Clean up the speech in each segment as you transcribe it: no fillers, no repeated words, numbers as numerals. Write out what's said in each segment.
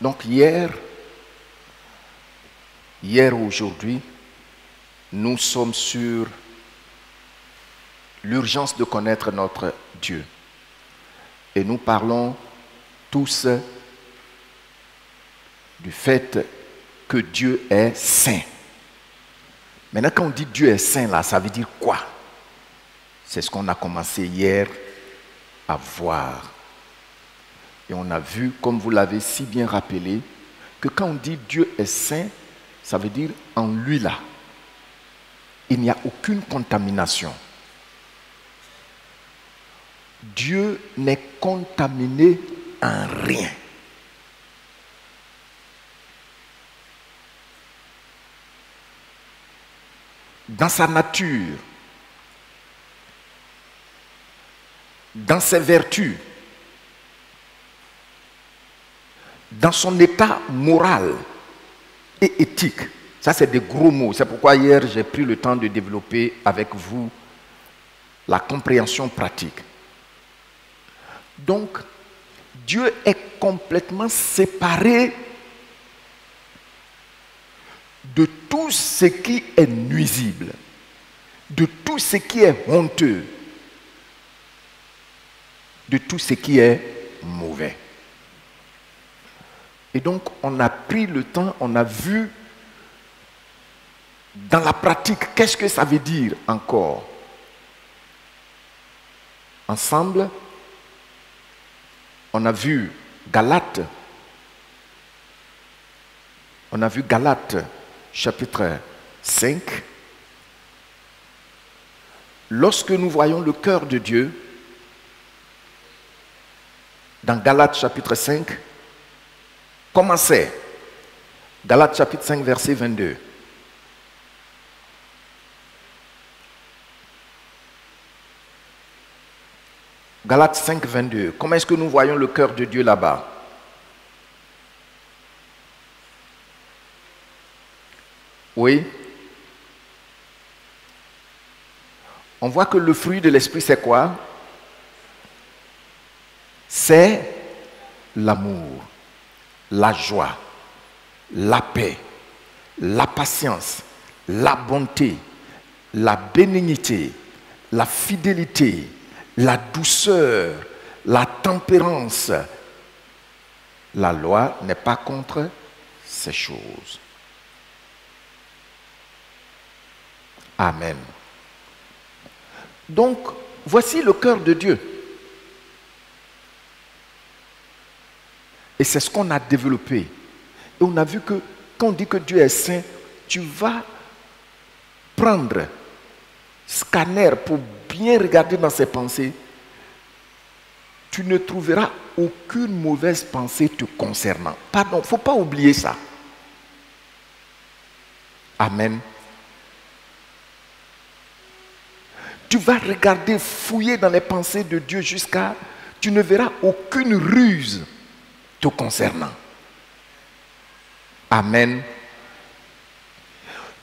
Donc hier et aujourd'hui, nous sommes sur l'urgence de connaître notre Dieu. Et nous parlons tous du fait que Dieu est saint. Maintenant, quand on dit Dieu est saint, là, ça veut dire quoi? C'est ce qu'on a commencé hier à voir. Et on a vu, comme vous l'avez si bien rappelé, que quand on dit Dieu est saint, ça veut dire en lui là, il n'y a aucune contamination. Dieu n'est contaminé en rien. Dans sa nature, dans ses vertus, dans son état moral et éthique. Ça, c'est des gros mots. C'est pourquoi hier, j'ai pris le temps de développer avec vous la compréhension pratique. Donc, Dieu est complètement séparé de tout ce qui est nuisible, de tout ce qui est honteux, de tout ce qui est mauvais. Et donc, on a pris le temps, on a vu dans la pratique, qu'est-ce que ça veut dire encore? Ensemble, on a vu Galates. On a vu Galates chapitre 5. Lorsque nous voyons le cœur de Dieu, dans Galates chapitre 5, comment c'est? Galates chapitre 5, verset 22. Galates 5, 22. Comment est-ce que nous voyons le cœur de Dieu là-bas? Oui. On voit que le fruit de l'esprit, c'est quoi? C'est l'amour, la joie, la paix, la patience, la bonté, la bénignité, la fidélité, la douceur, la tempérance. La loi n'est pas contre ces choses. Amen. Donc, voici le cœur de Dieu. Et c'est ce qu'on a développé. Et on a vu que quand on dit que Dieu est saint, tu vas prendre scanner pour bien regarder dans ses pensées. Tu ne trouveras aucune mauvaise pensée te concernant. Pardon, il ne faut pas oublier ça. Amen. Tu vas regarder, fouiller dans les pensées de Dieu jusqu'à... Tu ne verras aucune ruse te concernant. Amen.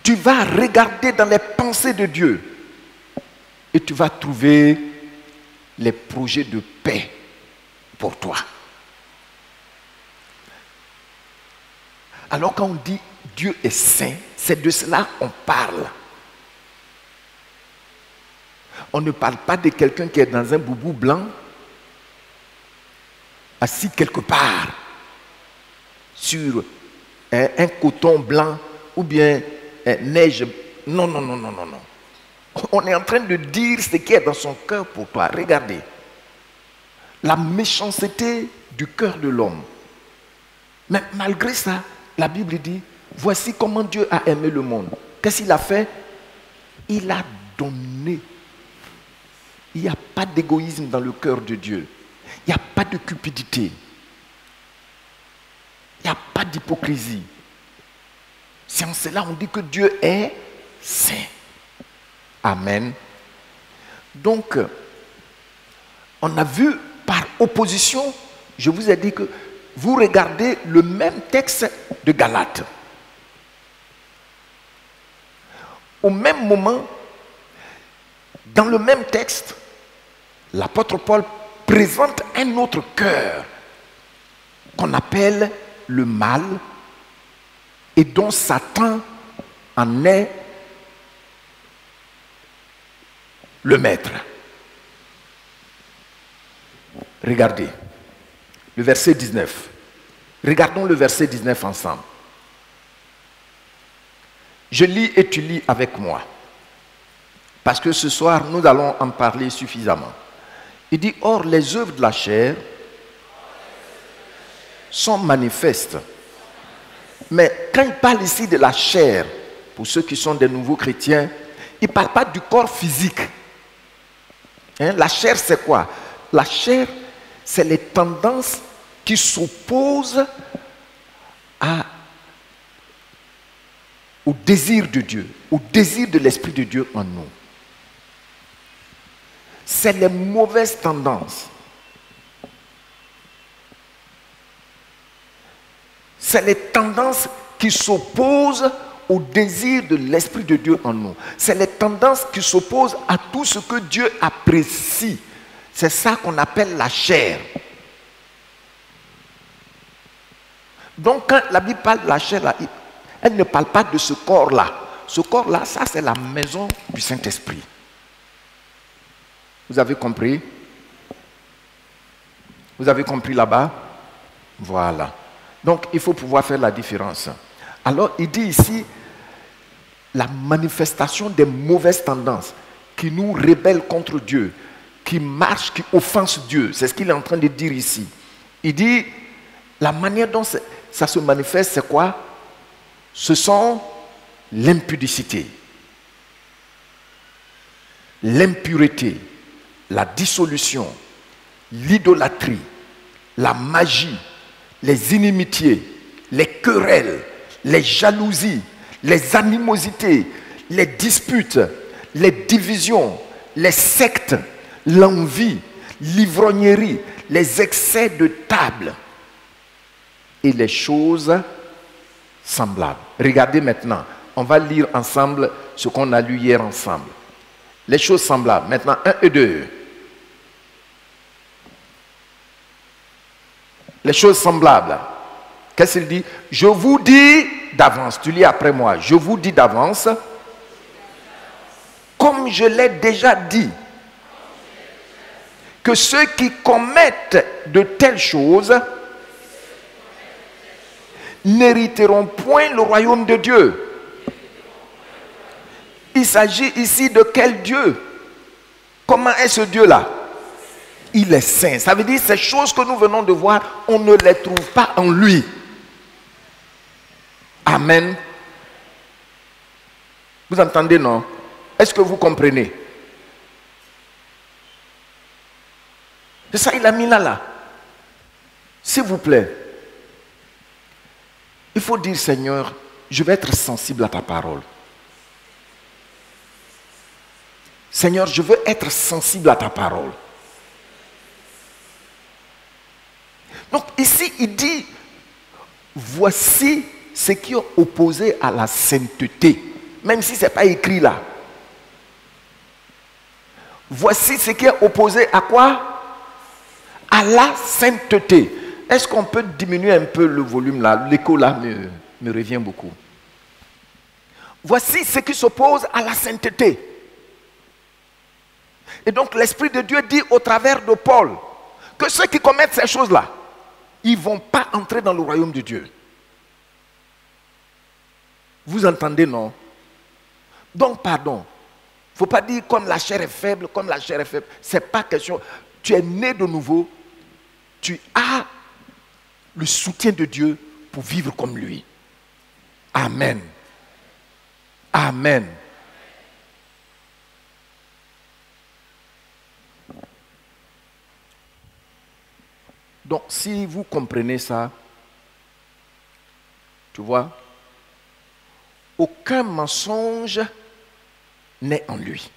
Tu vas regarder dans les pensées de Dieu et tu vas trouver les projets de paix pour toi. Alors quand on dit Dieu est saint, c'est de cela qu'on parle. On ne parle pas de quelqu'un qui est dans un boubou blanc, assis quelque part, sur un coton blanc ou bien neige. Non, non, non, non, non, non. On est en train de dire ce qui est dans son cœur pour toi. Regardez. La méchanceté du cœur de l'homme. Mais malgré ça, la Bible dit, voici comment Dieu a aimé le monde. Qu'est-ce qu'il a fait? Il a donné. Il n'y a pas d'égoïsme dans le cœur de Dieu. Il n'y a pas de cupidité. Il n'y a pas d'hypocrisie. C'est en cela qu'on dit que Dieu est saint. Amen. Donc, on a vu par opposition, je vous ai dit que vous regardez le même texte de Galates. Au même moment, dans le même texte, l'apôtre Paul présente un autre cœur qu'on appelle le mal et dont Satan en est le maître. Regardez le verset 19. Regardons le verset 19 ensemble. Je lis et tu lis avec moi. Parce que ce soir, nous allons en parler suffisamment. Il dit, or les œuvres de la chair sont manifestes. Mais quand il parle ici de la chair, pour ceux qui sont des nouveaux chrétiens, il ne parle pas du corps physique. La chair, c'est quoi? La chair, c'est les tendances qui s'opposent au désir de Dieu, au désir de l'Esprit de Dieu en nous. C'est les mauvaises tendances. C'est les tendances qui s'opposent au désir de l'Esprit de Dieu en nous. C'est les tendances qui s'opposent à tout ce que Dieu apprécie. C'est ça qu'on appelle la chair. Donc quand la Bible parle de la chair, là, elle ne parle pas de ce corps-là. Ce corps-là, ça c'est la maison du Saint-Esprit. Vous avez compris? Vous avez compris là-bas? Voilà. Donc, il faut pouvoir faire la différence. Alors, il dit ici, la manifestation des mauvaises tendances qui nous rebellent contre Dieu, qui marchent, qui offensent Dieu. C'est ce qu'il est en train de dire ici. Il dit, la manière dont ça se manifeste, c'est quoi? Ce sont l'impudicité, l'impureté, la dissolution, l'idolâtrie, la magie, les inimitiés, les querelles, les jalousies, les animosités, les disputes, les divisions, les sectes, l'envie, l'ivrognerie, les excès de table et les choses semblables. Regardez maintenant, on va lire ensemble ce qu'on a lu hier ensemble. Les choses semblables. Maintenant, 1 et 2. Les choses semblables. Qu'est-ce qu'il dit? Je vous dis d'avance. Tu lis après moi. Je vous dis d'avance, comme je l'ai déjà dit, que ceux qui commettent de telles choses n'hériteront point le royaume de Dieu. Il s'agit ici de quel Dieu? Comment est ce Dieu-là? Il est saint. Ça veut dire ces choses que nous venons de voir, on ne les trouve pas en lui. Amen. Vous entendez, non? Est-ce que vous comprenez? C'est ça, il a mis là. S'il vous plaît, il faut dire, Seigneur, je vais être sensible à ta parole. Seigneur, je veux être sensible à ta parole. Donc ici, il dit, voici ce qui est opposé à la sainteté. Même si ce n'est pas écrit là. Voici ce qui est opposé à quoi? À la sainteté. Est-ce qu'on peut diminuer un peu le volume là? L'écho là me revient beaucoup. Voici ce qui s'oppose à la sainteté. Et donc l'Esprit de Dieu dit au travers de Paul que ceux qui commettent ces choses-là, ils ne vont pas entrer dans le royaume de Dieu. Vous entendez, non? Donc, pardon. Il ne faut pas dire comme la chair est faible, comme la chair est faible. Ce n'est pas question. Tu es né de nouveau. Tu as le soutien de Dieu pour vivre comme lui. Amen. Amen. Donc, si vous comprenez ça, tu vois, aucun mensonge n'est en lui.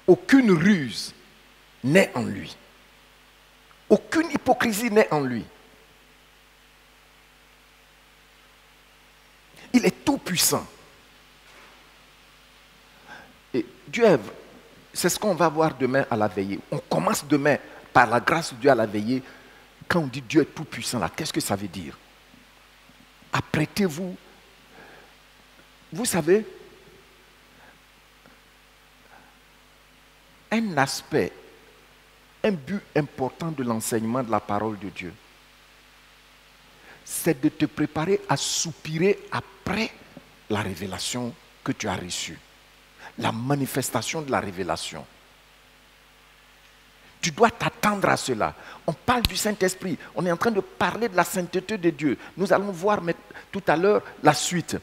Aucune ruse n'est en lui. Aucune hypocrisie n'est en lui. Il est tout puissant. Et Dieu, c'est ce qu'on va voir demain à la veillée. On commence demain, par la grâce de Dieu, à la veillée, Quand on dit Dieu est tout puissant, là, qu'est-ce que ça veut dire? Apprêtez-vous. Vous savez, un aspect, un but important de l'enseignement de la parole de Dieu, c'est de te préparer à soupirer après la révélation que tu as reçue, la manifestation de la révélation. Tu dois t'attendre à cela. On parle du Saint-Esprit, on est en train de parler de la sainteté de Dieu. Nous allons voir tout à l'heure la suite.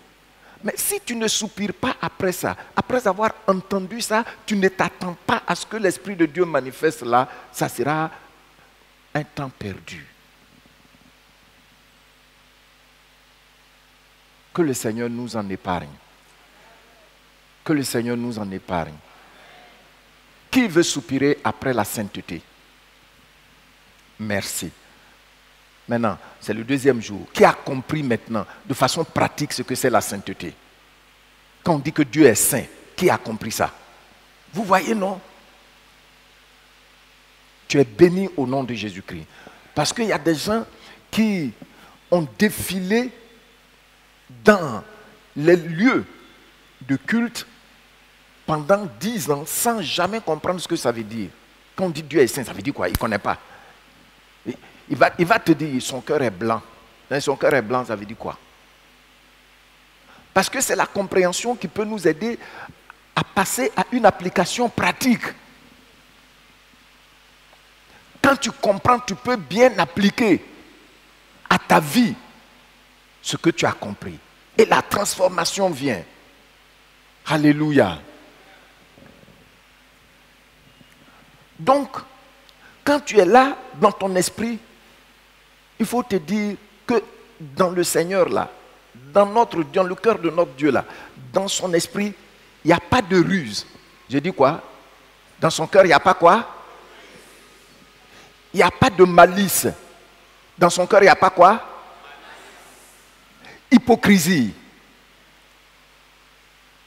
Mais si tu ne soupires pas après ça, après avoir entendu ça, tu ne t'attends pas à ce que l'Esprit de Dieu manifeste là, ça sera un temps perdu. Que le Seigneur nous en épargne. Que le Seigneur nous en épargne. Qui veut soupirer après la sainteté? Merci. Maintenant, c'est le deuxième jour. Qui a compris maintenant, de façon pratique, ce que c'est la sainteté? Quand on dit que Dieu est saint, qui a compris ça? Vous voyez, non? Tu es béni au nom de Jésus-Christ. Parce qu'il y a des gens qui ont défilé dans les lieux de culte pendant 10 ans sans jamais comprendre ce que ça veut dire. Quand on dit Dieu est saint, ça veut dire quoi? Il ne connaît pas. Il va te dire son cœur est blanc. Son cœur est blanc, ça veut dire quoi? Parce que c'est la compréhension qui peut nous aider à passer à une application pratique. Quand tu comprends, tu peux bien appliquer à ta vie ce que tu as compris. Et la transformation vient. Alléluia. Donc, quand tu es là, dans ton esprit, il faut te dire que dans le Seigneur là, dans le cœur de notre Dieu là, dans son esprit, il n'y a pas de ruse. Je dis quoi? Dans son cœur, il n'y a pas quoi? Il n'y a pas de malice. Dans son cœur, il n'y a pas quoi? Hypocrisie.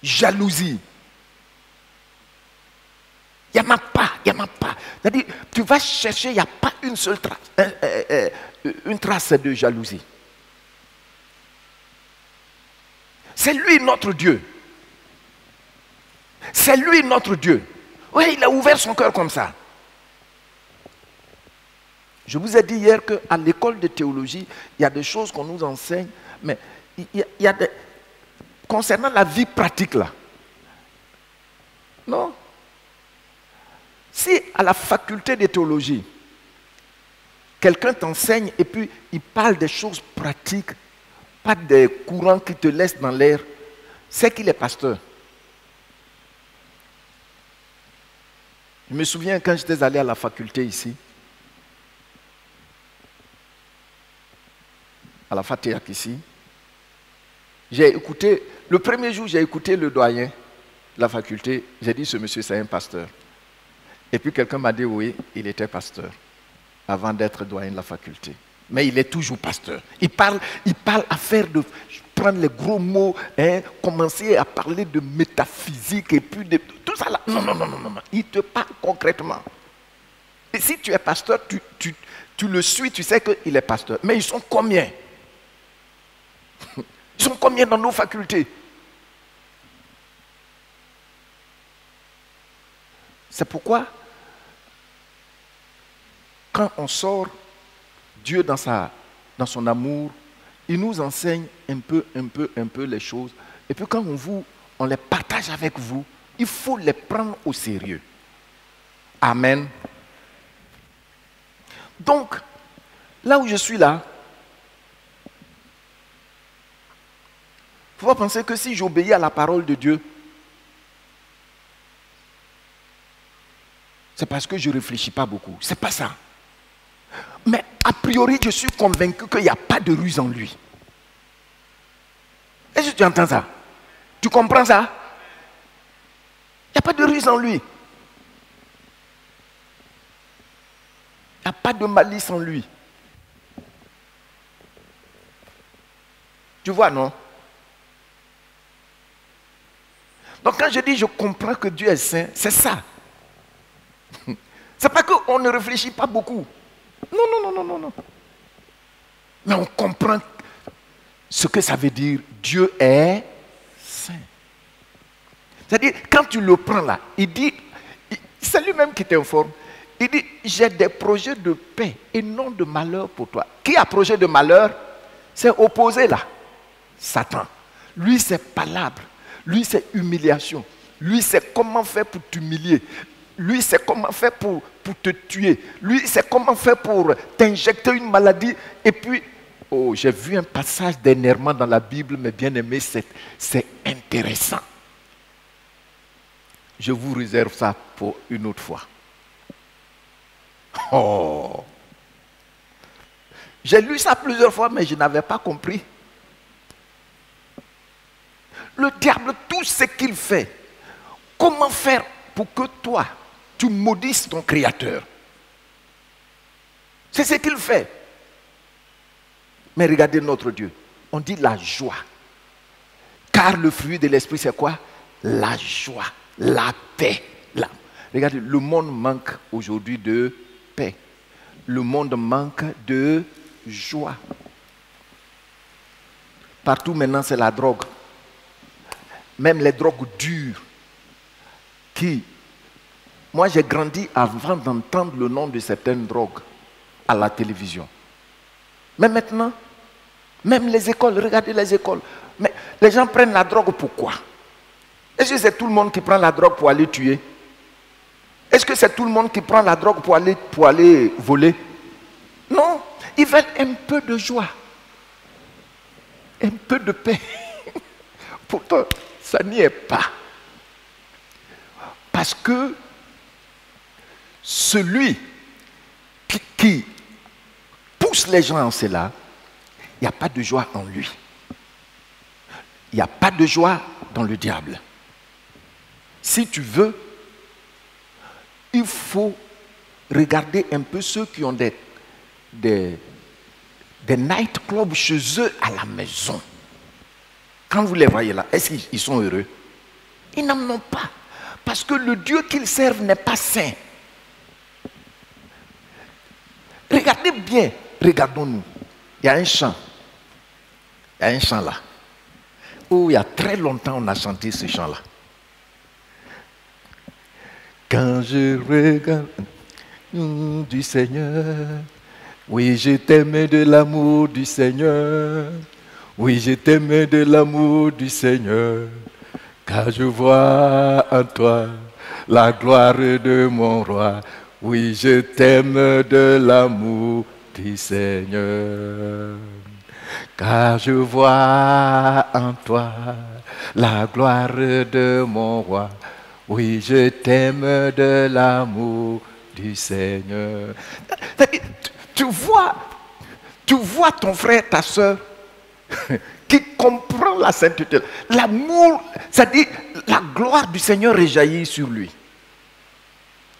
Jalousie. Il n'y en a pas, il n'y en a pas. C'est-à-dire, tu vas chercher, il n'y a pas une seule trace, une trace de jalousie. C'est lui notre Dieu. C'est lui notre Dieu. Oui, il a ouvert son cœur comme ça. Je vous ai dit hier qu'à l'école de théologie, il y a des choses qu'on nous enseigne, mais il y a des... Concernant la vie pratique là. Non. Si à la faculté de théologie, quelqu'un t'enseigne et puis il parle des choses pratiques, pas des courants qui te laissent dans l'air, c'est qu'il est pasteur. Je me souviens quand j'étais allé à la faculté ici, à la FATEAC ici, j'ai écouté, le premier jour j'ai écouté le doyen de la faculté, j'ai dit ce monsieur c'est un pasteur. Et puis quelqu'un m'a dit oui, il était pasteur avant d'être doyen de la faculté. Mais il est toujours pasteur. Il parle à faire de prendre les gros mots, commencer à parler de métaphysique et puis de tout ça là. Non. Il te parle concrètement. Et si tu es pasteur, tu le suis, tu sais qu'il est pasteur. Mais ils sont combien? Ils sont combien dans nos facultés? C'est pourquoi, quand on sort, Dieu dans son amour, il nous enseigne un peu les choses. Et puis quand on les partage avec vous, il faut les prendre au sérieux. Amen. Donc, là où je suis là, il ne faut pas penser que si j'obéis à la parole de Dieu, c'est parce que je ne réfléchis pas beaucoup. Ce n'est pas ça. Mais a priori, je suis convaincu qu'il n'y a pas de ruse en lui. Est-ce que tu entends ça? Tu comprends ça? Il n'y a pas de ruse en lui. Il n'y a pas de malice en lui. Tu vois, non? Donc quand je dis je comprends que Dieu est saint, c'est ça. C'est pas qu'on ne réfléchit pas beaucoup. Non, non, non, non, non, non. Mais on comprend ce que ça veut dire. Dieu est saint. C'est-à-dire, quand tu le prends là, il dit, c'est lui-même qui t'informe. Il dit, j'ai des projets de paix et non de malheur pour toi. Qui a projet de malheur? C'est opposé là. Satan. Lui, c'est palabre. Lui, c'est humiliation. Lui, c'est comment faire pour t'humilier. Lui, c'est comment faire pour te tuer. Lui, c'est comment faire pour t'injecter une maladie. Et puis, oh, j'ai vu un passage dernièrement dans la Bible, mais bien aimé, c'est intéressant. Je vous réserve ça pour une autre fois. Oh! J'ai lu ça plusieurs fois, mais je n'avais pas compris. Le diable, tout ce qu'il fait, comment faire pour que toi, tu maudisses ton Créateur? C'est ce qu'il fait. Mais regardez notre Dieu. On dit la joie. Car le fruit de l'esprit, c'est quoi? La joie, la paix. Regardez, le monde manque aujourd'hui de paix. Le monde manque de joie. Partout maintenant, c'est la drogue. Même les drogues dures. Moi, j'ai grandi avant d'entendre le nom de certaines drogues à la télévision. Mais maintenant, même les écoles, regardez les écoles. Mais les gens prennent la drogue pourquoi? Est-ce que c'est tout le monde qui prend la drogue pour aller tuer? Est-ce que c'est tout le monde qui prend la drogue pour aller voler? Non, ils veulent un peu de joie, un peu de paix. Pourtant, ça n'y est pas. Parce que celui qui pousse les gens en cela, il n'y a pas de joie en lui. Il n'y a pas de joie dans le diable. Si tu veux, il faut regarder un peu ceux qui ont des nightclubs chez eux à la maison. Quand vous les voyez là, est-ce qu'ils sont heureux? Ils n'en ont pas. Parce que le Dieu qu'ils servent n'est pas saint. Regardez bien, regardons-nous. Il y a un chant. Il y a un chant là. Oh, il y a très longtemps on a chanté ce chant-là. Quand je regarde du Seigneur, oui, je t'aime de l'amour du Seigneur. Oui, je t'aime de l'amour du Seigneur. Car je vois en toi la gloire de mon roi. Oui, je t'aime de l'amour du Seigneur. Car je vois en toi la gloire de mon roi. Oui, je t'aime de l'amour du Seigneur. Tu vois ton frère, ta soeur, qui comprend la sainteté. L'amour, c'est-à-dire la gloire du Seigneur rejaillit sur lui.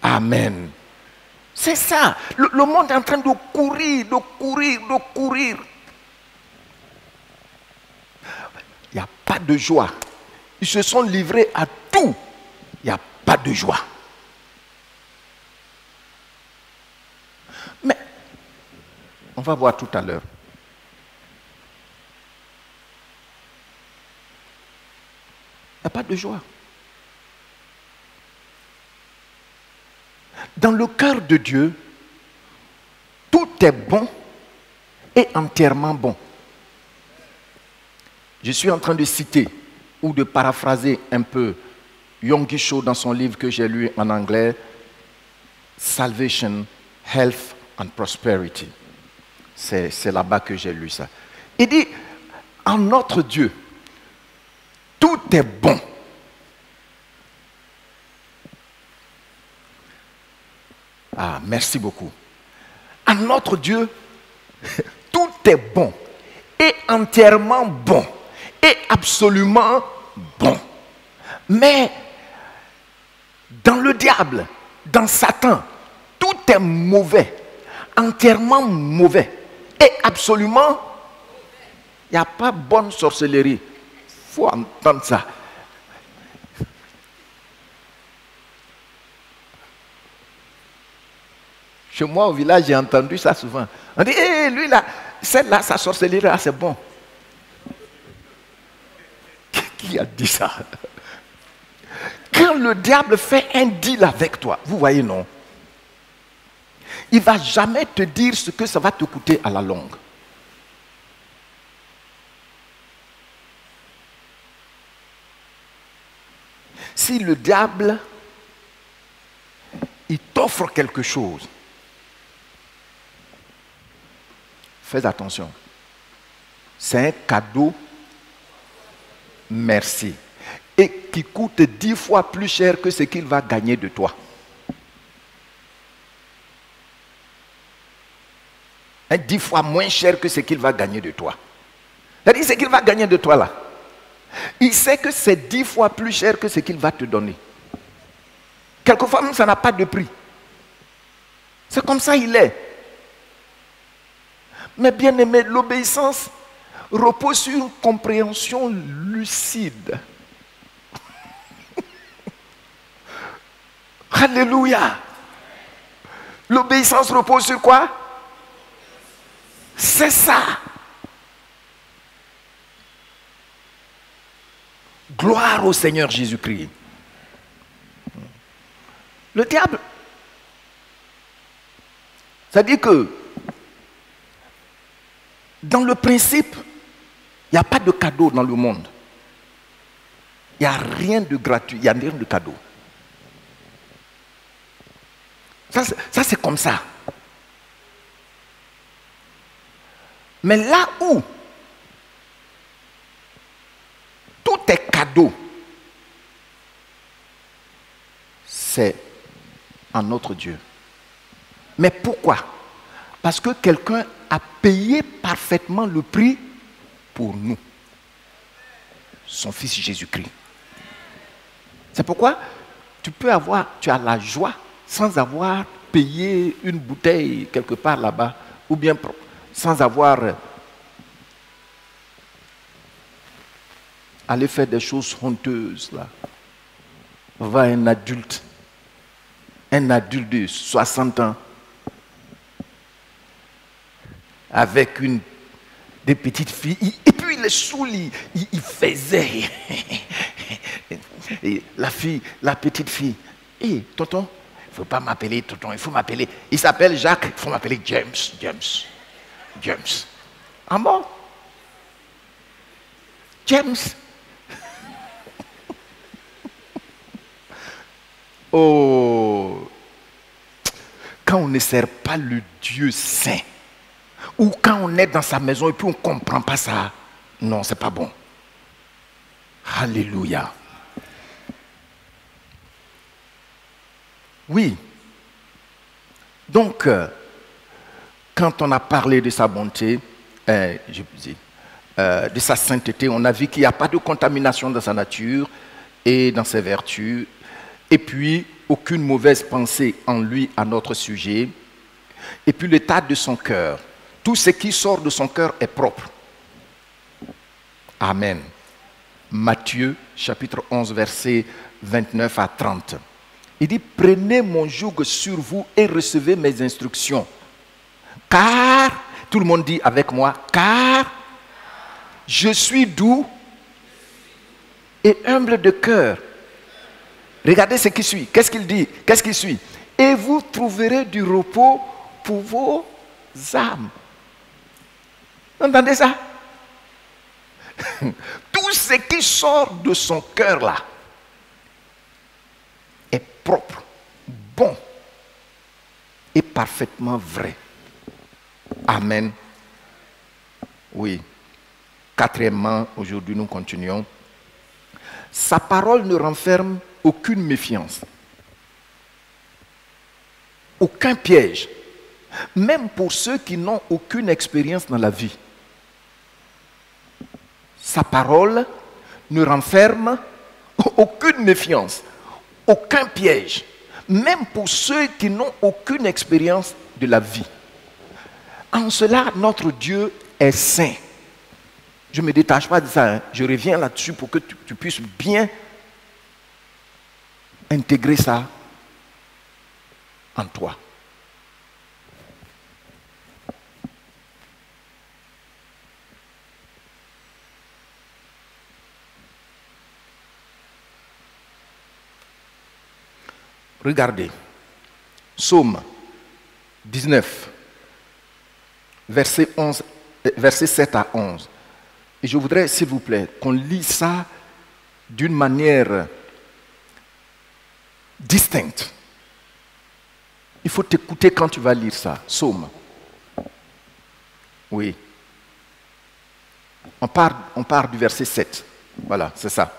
Amen. C'est ça. Le monde est en train de courir, de courir, de courir. Il n'y a pas de joie. Ils se sont livrés à tout. Il n'y a pas de joie. Mais, on va voir tout à l'heure. Il n'y a pas de joie. Dans le cœur de Dieu, tout est bon et entièrement bon. Je suis en train de citer ou de paraphraser un peu Yonggi Cho dans son livre que j'ai lu en anglais, Salvation, Health and Prosperity. C'est là-bas que j'ai lu ça. Il dit, en notre Dieu, tout est bon. Ah, merci beaucoup. En notre Dieu, tout est bon et entièrement bon et absolument bon. Mais dans le diable, dans Satan, tout est mauvais, entièrement mauvais et absolument, il n'y a pas bonne sorcellerie. Il faut entendre ça. Chez moi au village, j'ai entendu ça souvent. On dit, hé, lui là, celle-là, sa sorcellerie, là, c'est bon. Qui a dit ça? Quand le diable fait un deal avec toi, vous voyez, non? Il ne va jamais te dire ce que ça va te coûter à la longue. Si le diable, il t'offre quelque chose, fais attention. C'est un cadeau, merci. Et qui coûte 10 fois plus cher que ce qu'il va gagner de toi. 10 fois moins cher que ce qu'il va gagner de toi. C'est-à-dire ce qu'il va gagner de toi là. Il sait que c'est 10 fois plus cher que ce qu'il va te donner. Quelquefois même ça n'a pas de prix. C'est comme ça il est. Mais bien aimé, l'obéissance repose sur une compréhension lucide. Alléluia. L'obéissance repose sur quoi? C'est ça. Gloire au Seigneur Jésus-Christ. Le diable, ça dit que dans le principe, il n'y a pas de cadeau dans le monde. Il n'y a rien de gratuit, il n'y a rien de cadeau. Ça c'est comme ça. Mais là où tout est cadeau, c'est en notre Dieu. Mais pourquoi? Parce que quelqu'un a payé parfaitement le prix pour nous. Son fils Jésus-Christ. C'est pourquoi tu as la joie sans avoir payé une bouteille quelque part là-bas, ou bien sans avoir allé faire des choses honteuses là. On va un adulte de 60 ans, avec des petites filles, et puis les saouls, il faisait. Et la petite fille, hé, tonton, il ne faut pas m'appeler tonton, il faut m'appeler, il s'appelle Jacques, il faut m'appeler James. Ah bon? James. Oh, quand on ne sert pas le Dieu saint, ou quand on est dans sa maison et puis on ne comprend pas ça, non, c'est pas bon. Alléluia. Oui. Donc, quand on a parlé de sa bonté, de sa sainteté, on a vu qu'il n'y a pas de contamination dans sa nature et dans ses vertus, et puis aucune mauvaise pensée en lui à notre sujet, et puis l'état de son cœur. Tout ce qui sort de son cœur est propre. Amen. Matthieu, chapitre 11, versets 29 à 30. Il dit, prenez mon joug sur vous et recevez mes instructions. Car, tout le monde dit avec moi, car je suis doux et humble de cœur. Regardez ce qui suit. Qu'est-ce qu'il dit? Qu'est-ce qui suit? Et vous trouverez du repos pour vos âmes. Vous entendez ça? Tout ce qui sort de son cœur là est propre, bon et parfaitement vrai. Amen. Oui. Quatrièmement, aujourd'hui nous continuons. Sa parole ne renferme aucune méfiance, aucun piège, même pour ceux qui n'ont aucune expérience dans la vie. Sa parole ne renferme aucune méfiance, aucun piège, même pour ceux qui n'ont aucune expérience de la vie. En cela, notre Dieu est saint. Je ne me détache pas de ça, hein. Je reviens là-dessus pour que tu puisses bien intégrer ça en toi. Regardez. Psaume 19, versets 7 à 11. Et je voudrais, s'il vous plaît, qu'on lise ça d'une manière distincte. Il faut t'écouter quand tu vas lire ça. Psaume. Oui. On part du verset 7. Voilà, c'est ça.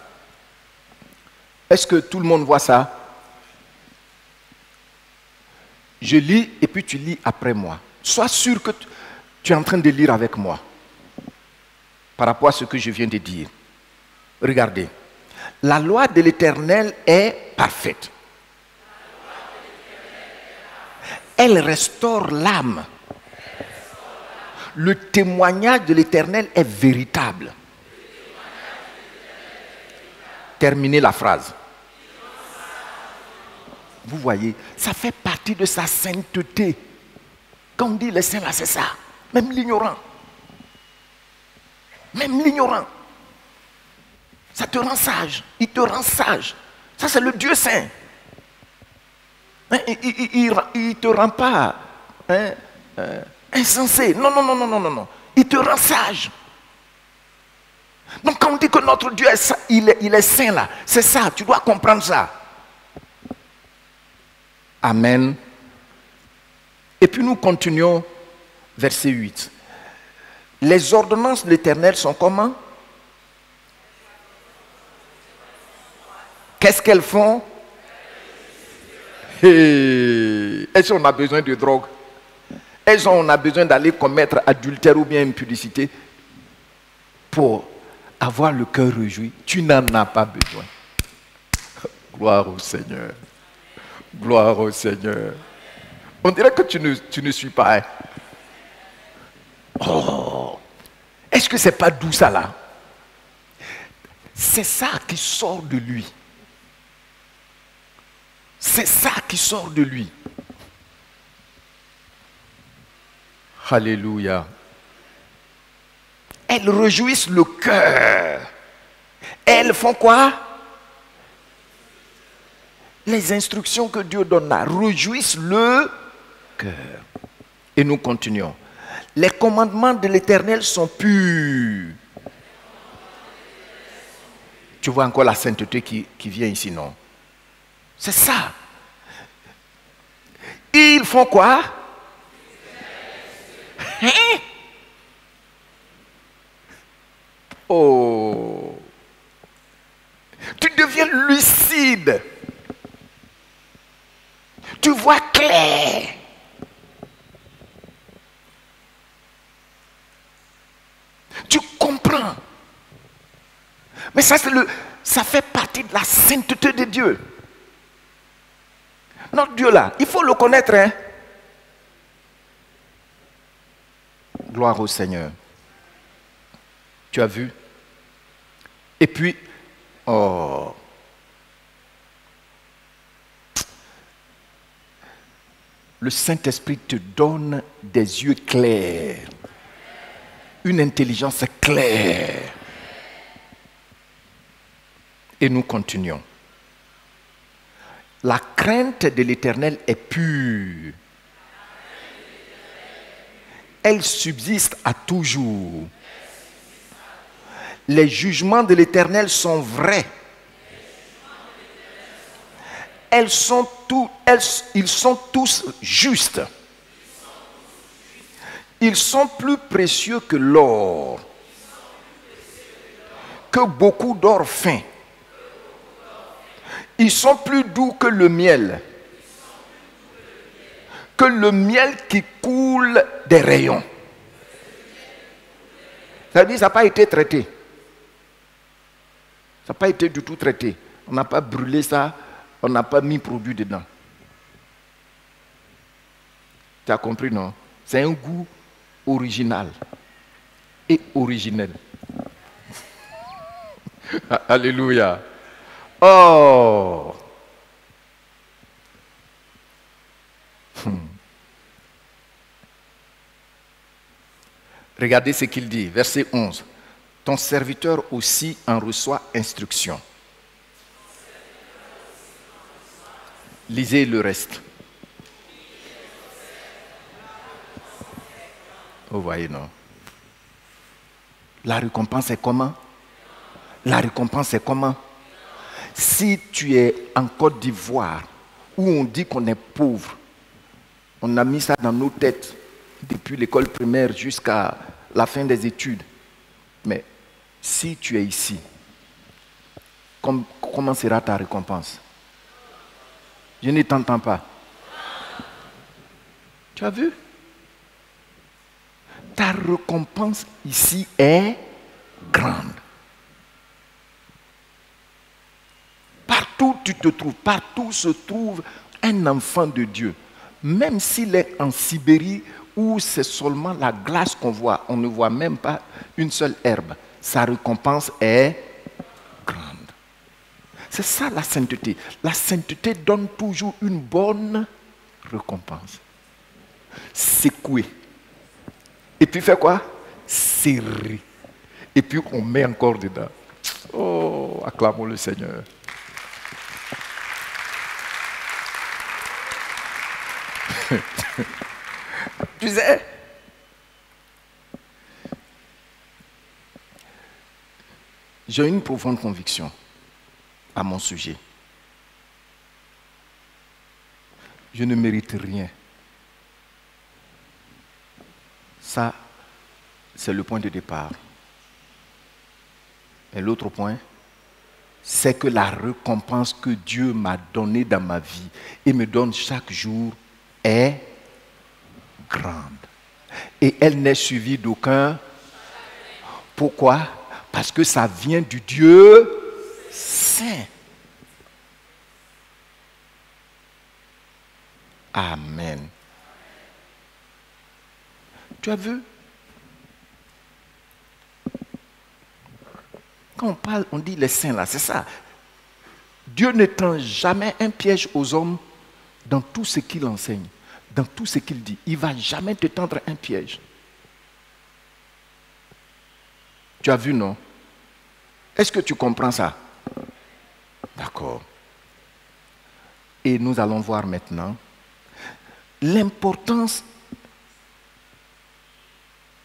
Est-ce que tout le monde voit ça? Je lis et puis tu lis après moi. Sois sûr que tu es en train de lire avec moi par rapport à ce que je viens de dire. Regardez. La loi de l'Éternel est parfaite. Elle restaure l'âme. Le témoignage de l'Éternel est véritable. Terminez la phrase. Vous voyez, ça fait partie de sa sainteté. Quand on dit le saint là, c'est ça. Même l'ignorant. Même l'ignorant. Ça te rend sage. Il te rend sage. Ça, c'est le Dieu saint. Hein, il ne te rend pas insensé. Non, non, non, non, non, non, non. Il te rend sage. Donc quand on dit que notre Dieu il est saint là, c'est ça, tu dois comprendre ça. Amen. Et puis nous continuons, verset 8. Les ordonnances de l'Éternel sont comment? Qu'est-ce qu'elles font? Est-ce qu'on a besoin de drogue? Est-ce qu'on a besoin d'aller commettre adultère ou bien impudicité pour avoir le cœur réjoui? Tu n'en as pas besoin. Gloire au Seigneur. Gloire au Seigneur. On dirait que tu ne suis pas. Hein? Oh, est-ce que c'est pas doux ça là? C'est ça qui sort de lui. C'est ça qui sort de lui. Alléluia. Elles réjouissent le cœur. Elles font quoi? Les instructions que Dieu donne là réjouissent le cœur. Et nous continuons. Les commandements de l'Éternel sont purs. Tu vois encore la sainteté qui vient ici, non? C'est ça. Ils font quoi? Hein? Oh. Tu deviens lucide. Tu vois clair. Tu comprends. Mais ça fait partie de la sainteté de Dieu. Notre Dieu là, il faut le connaître. Hein? Gloire au Seigneur. Tu as vu? Et puis, oh. Le Saint-Esprit te donne des yeux clairs. Une intelligence claire. Et nous continuons. La crainte de l'Éternel est pure. Elle subsiste à toujours. Les jugements de l'Éternel sont vrais. Ils sont tous justes. Ils sont plus précieux que l'or, que beaucoup d'or fin. Ils sont plus doux que le miel qui coule des rayons. Ça veut dire que ça n'a pas été traité. Ça n'a pas été du tout traité. On n'a pas brûlé ça, on n'a pas mis produit dedans. Tu as compris, non? C'est un goût original et originel. Alléluia. Oh. Regardez ce qu'il dit, verset 11. Ton serviteur aussi en reçoit instruction. Lisez le reste. Vous voyez, non? La récompense est comment? La récompense est comment? Si tu es en Côte d'Ivoire, où on dit qu'on est pauvre, on a mis ça dans nos têtes depuis l'école primaire jusqu'à la fin des études. Mais si tu es ici, comment sera ta récompense? Je ne t'entends pas. Tu as vu? Ta récompense ici est grande. Partout où tu te trouves, partout se trouve un enfant de Dieu. Même s'il est en Sibérie où c'est seulement la glace qu'on voit, on ne voit même pas une seule herbe. Sa récompense est grande. C'est ça la sainteté. La sainteté donne toujours une bonne récompense. Secouer. Et puis fait quoi? Serrer. Et puis on met encore dedans. Oh, acclamons le Seigneur. Tu sais, j'ai une profonde conviction à mon sujet. Je ne mérite rien. Ça, c'est le point de départ. Et l'autre point, c'est que la récompense que Dieu m'a donnée dans ma vie et me donne chaque jour est grande. Et elle n'est suivie d'aucun. Pourquoi? Parce que ça vient du Dieu saint. Amen. Tu as vu? Quand on parle, on dit les saints là, c'est ça. Dieu ne tend jamais un piège aux hommes dans tout ce qu'il enseigne, dans tout ce qu'il dit. Il ne va jamais te tendre un piège. Tu as vu, non? Est-ce que tu comprends ça? D'accord. Et nous allons voir maintenant l'importance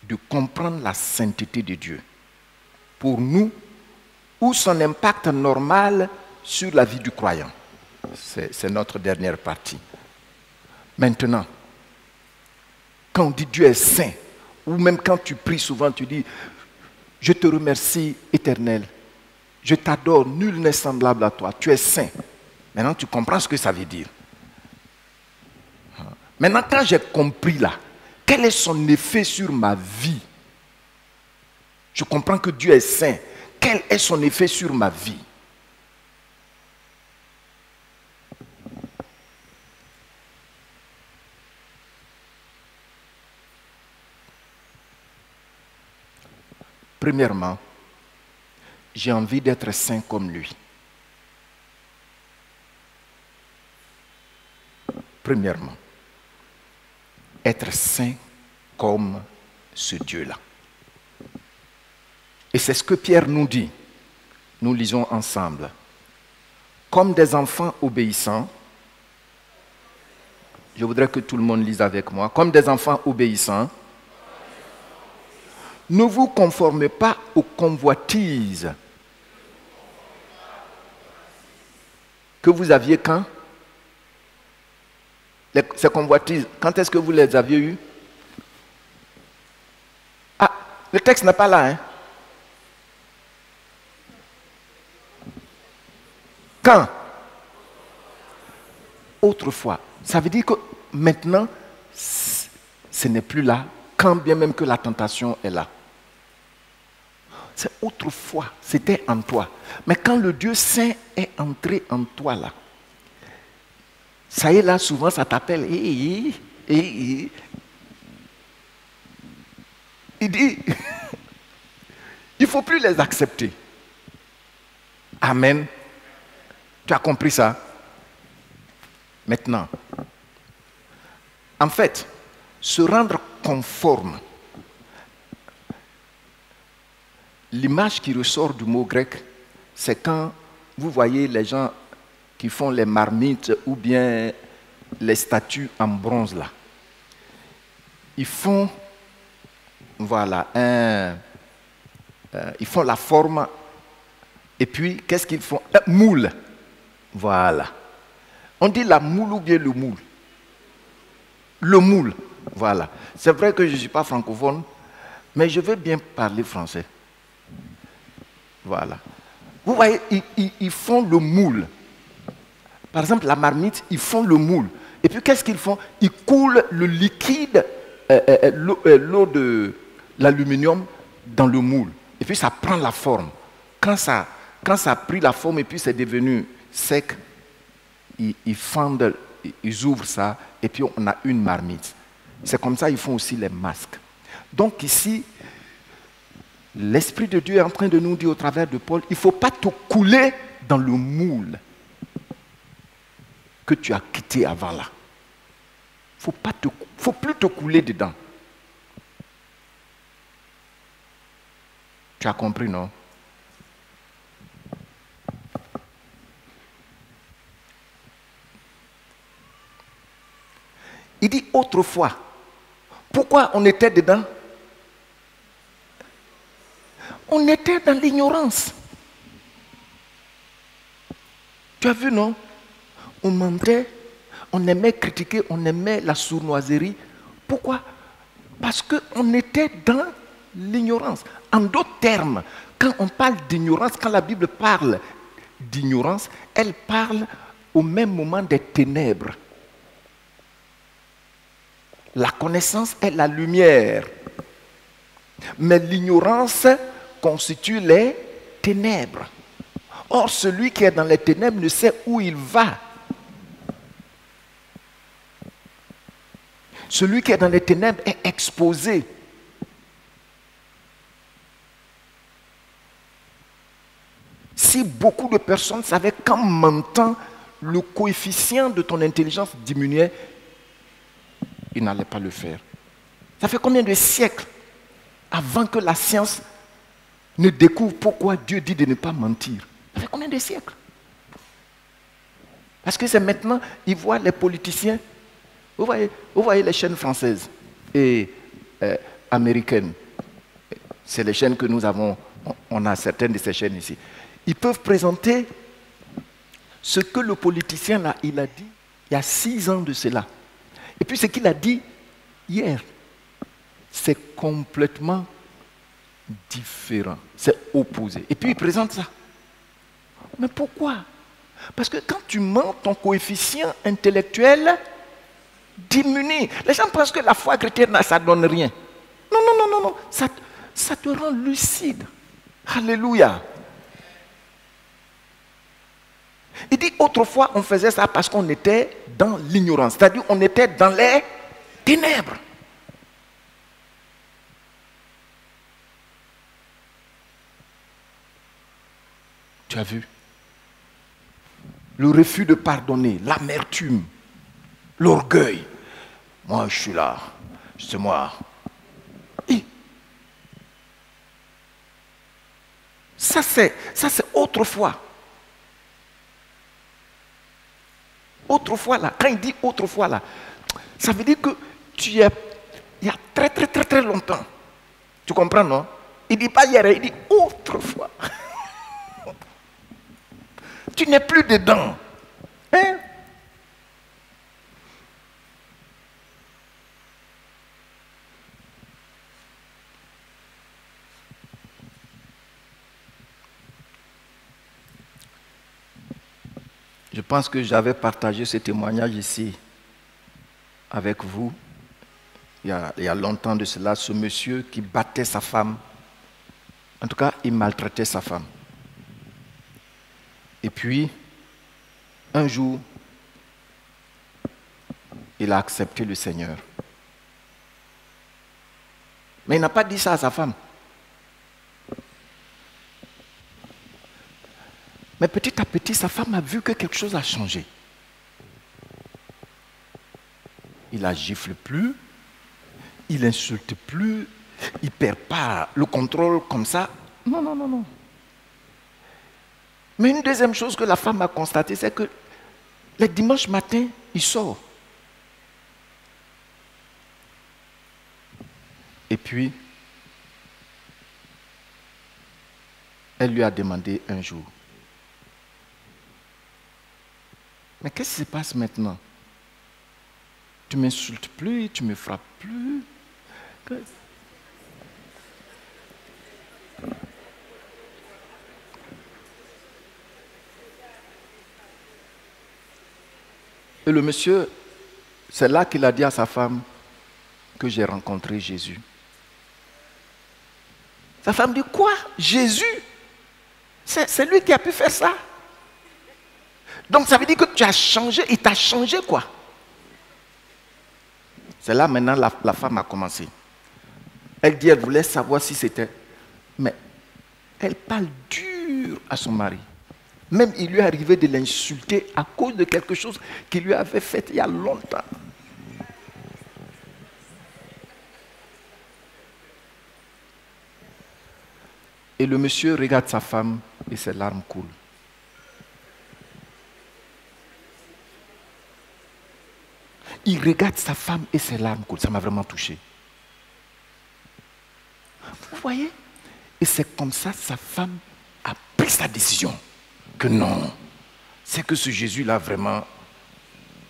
de comprendre la sainteté de Dieu pour nous, ou son impact normal sur la vie du croyant. C'est notre dernière partie. Maintenant, quand on dit Dieu est saint, ou même quand tu pries souvent, tu dis « Je te remercie, Éternel, je t'adore, nul n'est semblable à toi, tu es saint ». Maintenant, tu comprends ce que ça veut dire. Maintenant, quand j'ai compris là, quel est son effet sur ma vie? Je comprends que Dieu est saint. Quel est son effet sur ma vie? Premièrement, j'ai envie d'être saint comme lui. Premièrement, être saint comme ce Dieu-là. Et c'est ce que Pierre nous dit. Nous lisons ensemble. Comme des enfants obéissants, je voudrais que tout le monde lise avec moi. Comme des enfants obéissants, ne vous conformez pas aux convoitises que vous aviez quand? Ces convoitises, quand est-ce que vous les aviez eues? Ah, le texte n'est pas là, hein? Quand? Autrefois. Ça veut dire que maintenant, ce n'est plus là, quand bien même que la tentation est là. C'est autrefois, c'était en toi. Mais quand le Dieu saint est entré en toi là, ça y est là, souvent ça t'appelle. Il dit, il ne faut plus les accepter. Amen. Tu as compris ça? Maintenant, en fait, se rendre conforme, l'image qui ressort du mot grec, c'est quand vous voyez les gens qui font les marmites ou bien les statues en bronze là. Ils font, voilà, ils font la forme et puis qu'est-ce qu'ils font? Un moule. Voilà. On dit la moule ou bien le moule? Le moule. Voilà. C'est vrai que je ne suis pas francophone, mais je veux bien parler français. Voilà. Vous voyez, ils font le moule. Par exemple, la marmite, ils font le moule. Et puis, qu'est-ce qu'ils font? Ils coulent le liquide, l'eau de l'aluminium dans le moule. Et puis, ça prend la forme. Quand ça a pris la forme et puis c'est devenu sec, ils fendent, ils ouvrent ça, et puis on a une marmite. C'est comme ça qu'ils font aussi les masques. Donc ici, l'Esprit de Dieu est en train de nous dire au travers de Paul, il ne faut pas te couler dans le moule que tu as quitté avant là. Il ne faut plus te couler dedans. Tu as compris, non? Il dit autrefois. Pourquoi on était dedans? On était dans l'ignorance. Tu as vu, non? On mentait, on aimait critiquer, on aimait la sournoiserie. Pourquoi? Parce qu'on était dans l'ignorance. En d'autres termes, quand on parle d'ignorance, quand la Bible parle d'ignorance, elle parle au même moment des ténèbres. La connaissance est la lumière. Mais l'ignorance constitue les ténèbres. Or, celui qui est dans les ténèbres ne sait où il va. Celui qui est dans les ténèbres est exposé. Si beaucoup de personnes savaient qu'en mentant, le coefficient de ton intelligence diminuait, ils n'allaient pas le faire. Ça fait combien de siècles avant que la science ne découvre pourquoi Dieu dit de ne pas mentir? Ça fait combien de siècles? Parce que c'est maintenant, ils voient les politiciens. Vous voyez les chaînes françaises et américaines. C'est les chaînes que nous avons. On a certaines de ces chaînes ici. Ils peuvent présenter ce que le politicien là, il a dit il y a 6 ans de cela. Et puis ce qu'il a dit hier, c'est complètement différent. C'est opposé. Et puis il présente ça. Mais pourquoi? Parce que quand tu mens, ton coefficient intellectuel diminue. Les gens pensent que la foi chrétienne, ça ne donne rien. Non, non, non, non, non. Ça te rend lucide. Alléluia. Il dit autrefois on faisait ça parce qu'on était dans l'ignorance. C'est-à-dire on était dans les ténèbres. Tu as vu? Le refus de pardonner, l'amertume, l'orgueil. Moi je suis là, c'est moi. Et ça c'est autrefois. Autrefois là, quand il dit autrefois là, ça veut dire que tu es, il y a très très très très longtemps. Tu comprends, non? Il ne dit pas hier, il dit autrefois. Tu n'es plus dedans. Hein? Je pense que j'avais partagé ce témoignage ici avec vous. Il y a longtemps de cela, ce monsieur qui battait sa femme. En tout cas, il maltraitait sa femme. Et puis, un jour, il a accepté le Seigneur. Mais il n'a pas dit ça à sa femme. Mais petit à petit, sa femme a vu que quelque chose a changé. Il ne gifle plus, il n'insulte plus, il ne perd pas le contrôle comme ça. Non, non, non, non. Mais une deuxième chose que la femme a constatée, c'est que Le dimanche matin, il sort. Et puis, elle lui a demandé un jour, mais qu'est-ce qui se passe maintenant? Tu ne m'insultes plus, tu ne me frappes plus. Et le monsieur, c'est là qu'il a dit à sa femme que j'ai rencontré Jésus. Sa femme dit, quoi? Jésus? C'est lui qui a pu faire ça. Donc ça veut dire que tu as changé, il t'a changé quoi? C'est là maintenant la femme a commencé. Elle dit, elle voulait savoir si c'était... Mais elle parle dur à son mari. Même il lui est arrivé de l'insulter à cause de quelque chose qu'il lui avait fait il y a longtemps. Et le monsieur regarde sa femme et ses larmes coulent. Il regarde sa femme et ses larmes coulent. Ça m'a vraiment touché. Vous voyez? Et c'est comme ça sa femme a pris sa décision. Que non, c'est que ce Jésus-là vraiment,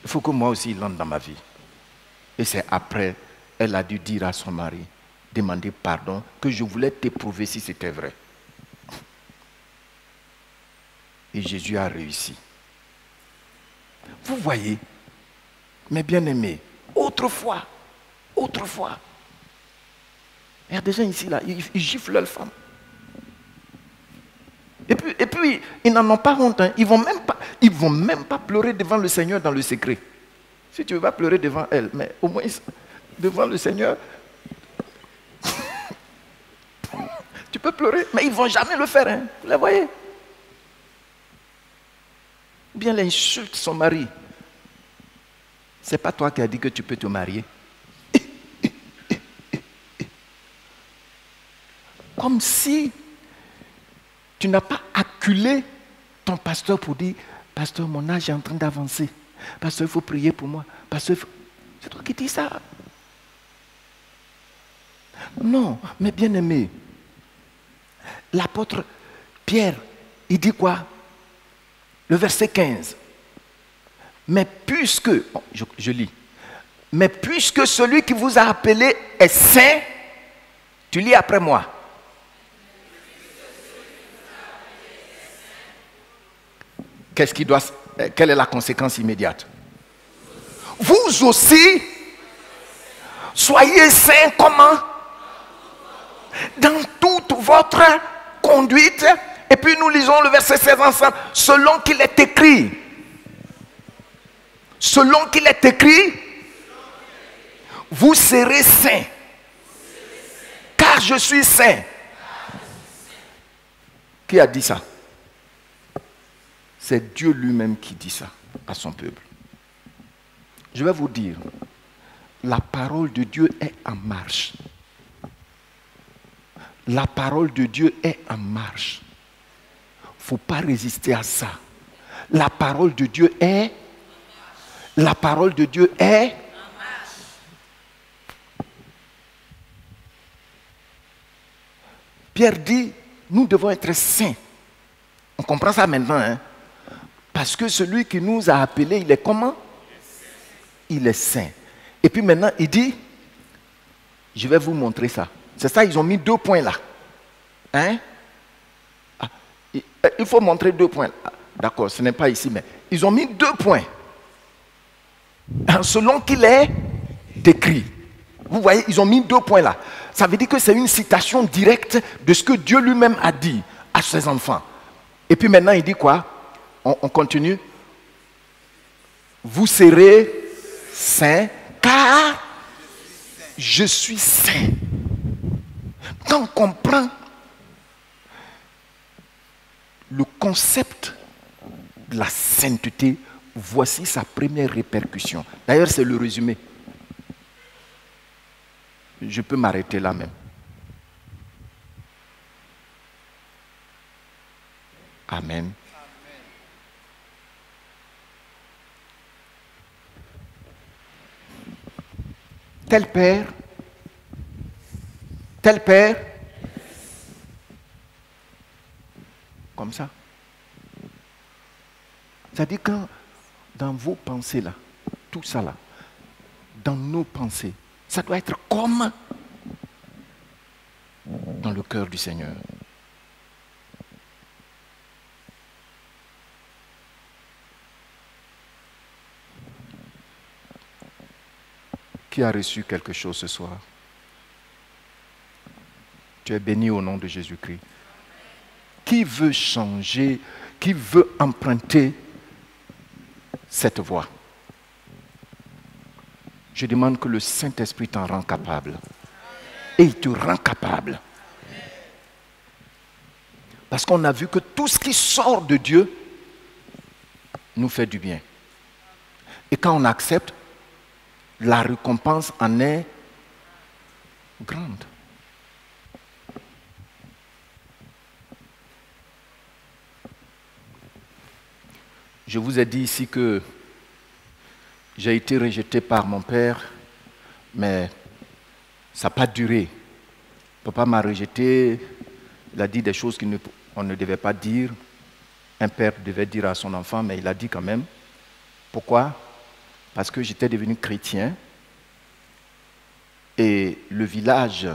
il faut que moi aussi il entre dans ma vie. Et c'est après, elle a dû dire à son mari, demander pardon, que je voulais t'éprouver si c'était vrai. Et Jésus a réussi. Vous voyez, mes bien-aimés, autrefois, il y a des gens ici, là, ils giflent leur femme. Et puis ils n'en ont pas honte. Hein. Ils ne vont même pas pleurer devant le Seigneur dans le secret. Si tu veux pas pleurer devant elle, mais au moins devant le Seigneur, tu peux pleurer, mais ils ne vont jamais le faire. Hein. Vous les voyez? Ou bien elle insulte son mari. C'est pas toi qui as dit que tu peux te marier. Comme si tu n'as pas acculé ton pasteur pour dire, pasteur, mon âge est en train d'avancer. Pasteur, il faut prier pour moi. Pasteur, c'est toi qui dis ça. Non, mais bien aimé, l'apôtre Pierre, il dit quoi? Le verset 15. Mais puisque, je lis, mais puisque celui qui vous a appelé est saint, tu lis après moi. Quelle est la conséquence immédiate? Vous aussi, soyez saints comment? Dans toute votre conduite. Et puis nous lisons le verset 16 ensemble. Selon qu'il est écrit. Selon qu'il est écrit. Vous serez saints. Car je suis saint. Qui a dit ça? C'est Dieu lui-même qui dit ça à son peuple. Je vais vous dire, la parole de Dieu est en marche. La parole de Dieu est en marche. Il ne faut pas résister à ça. La parole de Dieu est. La parole de Dieu est. Pierre dit, nous devons être saints. On comprend ça maintenant, hein? Parce que celui qui nous a appelés, il est comment? Il est saint. Et puis maintenant, il dit, je vais vous montrer ça. C'est ça, ils ont mis 2 points là. Hein? Il faut montrer 2 points. D'accord, ce n'est pas ici, mais ils ont mis 2 points. Selon qu'il est écrit. Vous voyez, ils ont mis 2 points là. Ça veut dire que c'est une citation directe de ce que Dieu lui-même a dit à ses enfants. Et puis maintenant, il dit quoi? On continue. Vous serez saints, car je suis saint. Quand on comprend le concept de la sainteté, voici sa première répercussion. D'ailleurs, c'est le résumé. Je peux m'arrêter là même. Amen. tel père, tel père, comme ça. C'est-à-dire que dans vos pensées là, tout ça là, dans nos pensées, ça doit être comme dans le cœur du Seigneur. Qui a reçu quelque chose ce soir? Tu es béni au nom de Jésus-Christ. Qui veut changer, qui veut emprunter cette voie? Je demande que le Saint-Esprit t'en rend capable. Et il te rend capable. Parce qu'on a vu que tout ce qui sort de Dieu nous fait du bien. Et quand on accepte, la récompense en est grande. Je vous ai dit ici que j'ai été rejeté par mon père, mais ça n'a pas duré. Papa m'a rejeté, il a dit des choses qu'on ne devait pas dire. Un père devait dire à son enfant, mais il a dit quand même. Pourquoi? Parce que j'étais devenu chrétien et le village,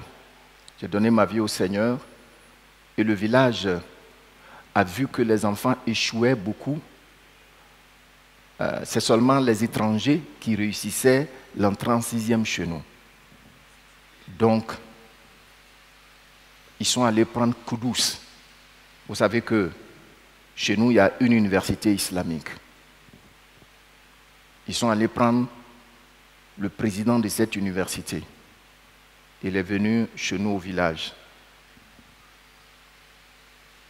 j'ai donné ma vie au Seigneur et le village a vu que les enfants échouaient beaucoup. C'est seulement les étrangers qui réussissaient l'entrée en 6e chez nous. Donc, ils sont allés prendre Kudus. Vous savez que chez nous, il y a une université islamique. Ils sont allés prendre le président de cette université. Il est venu chez nous au village.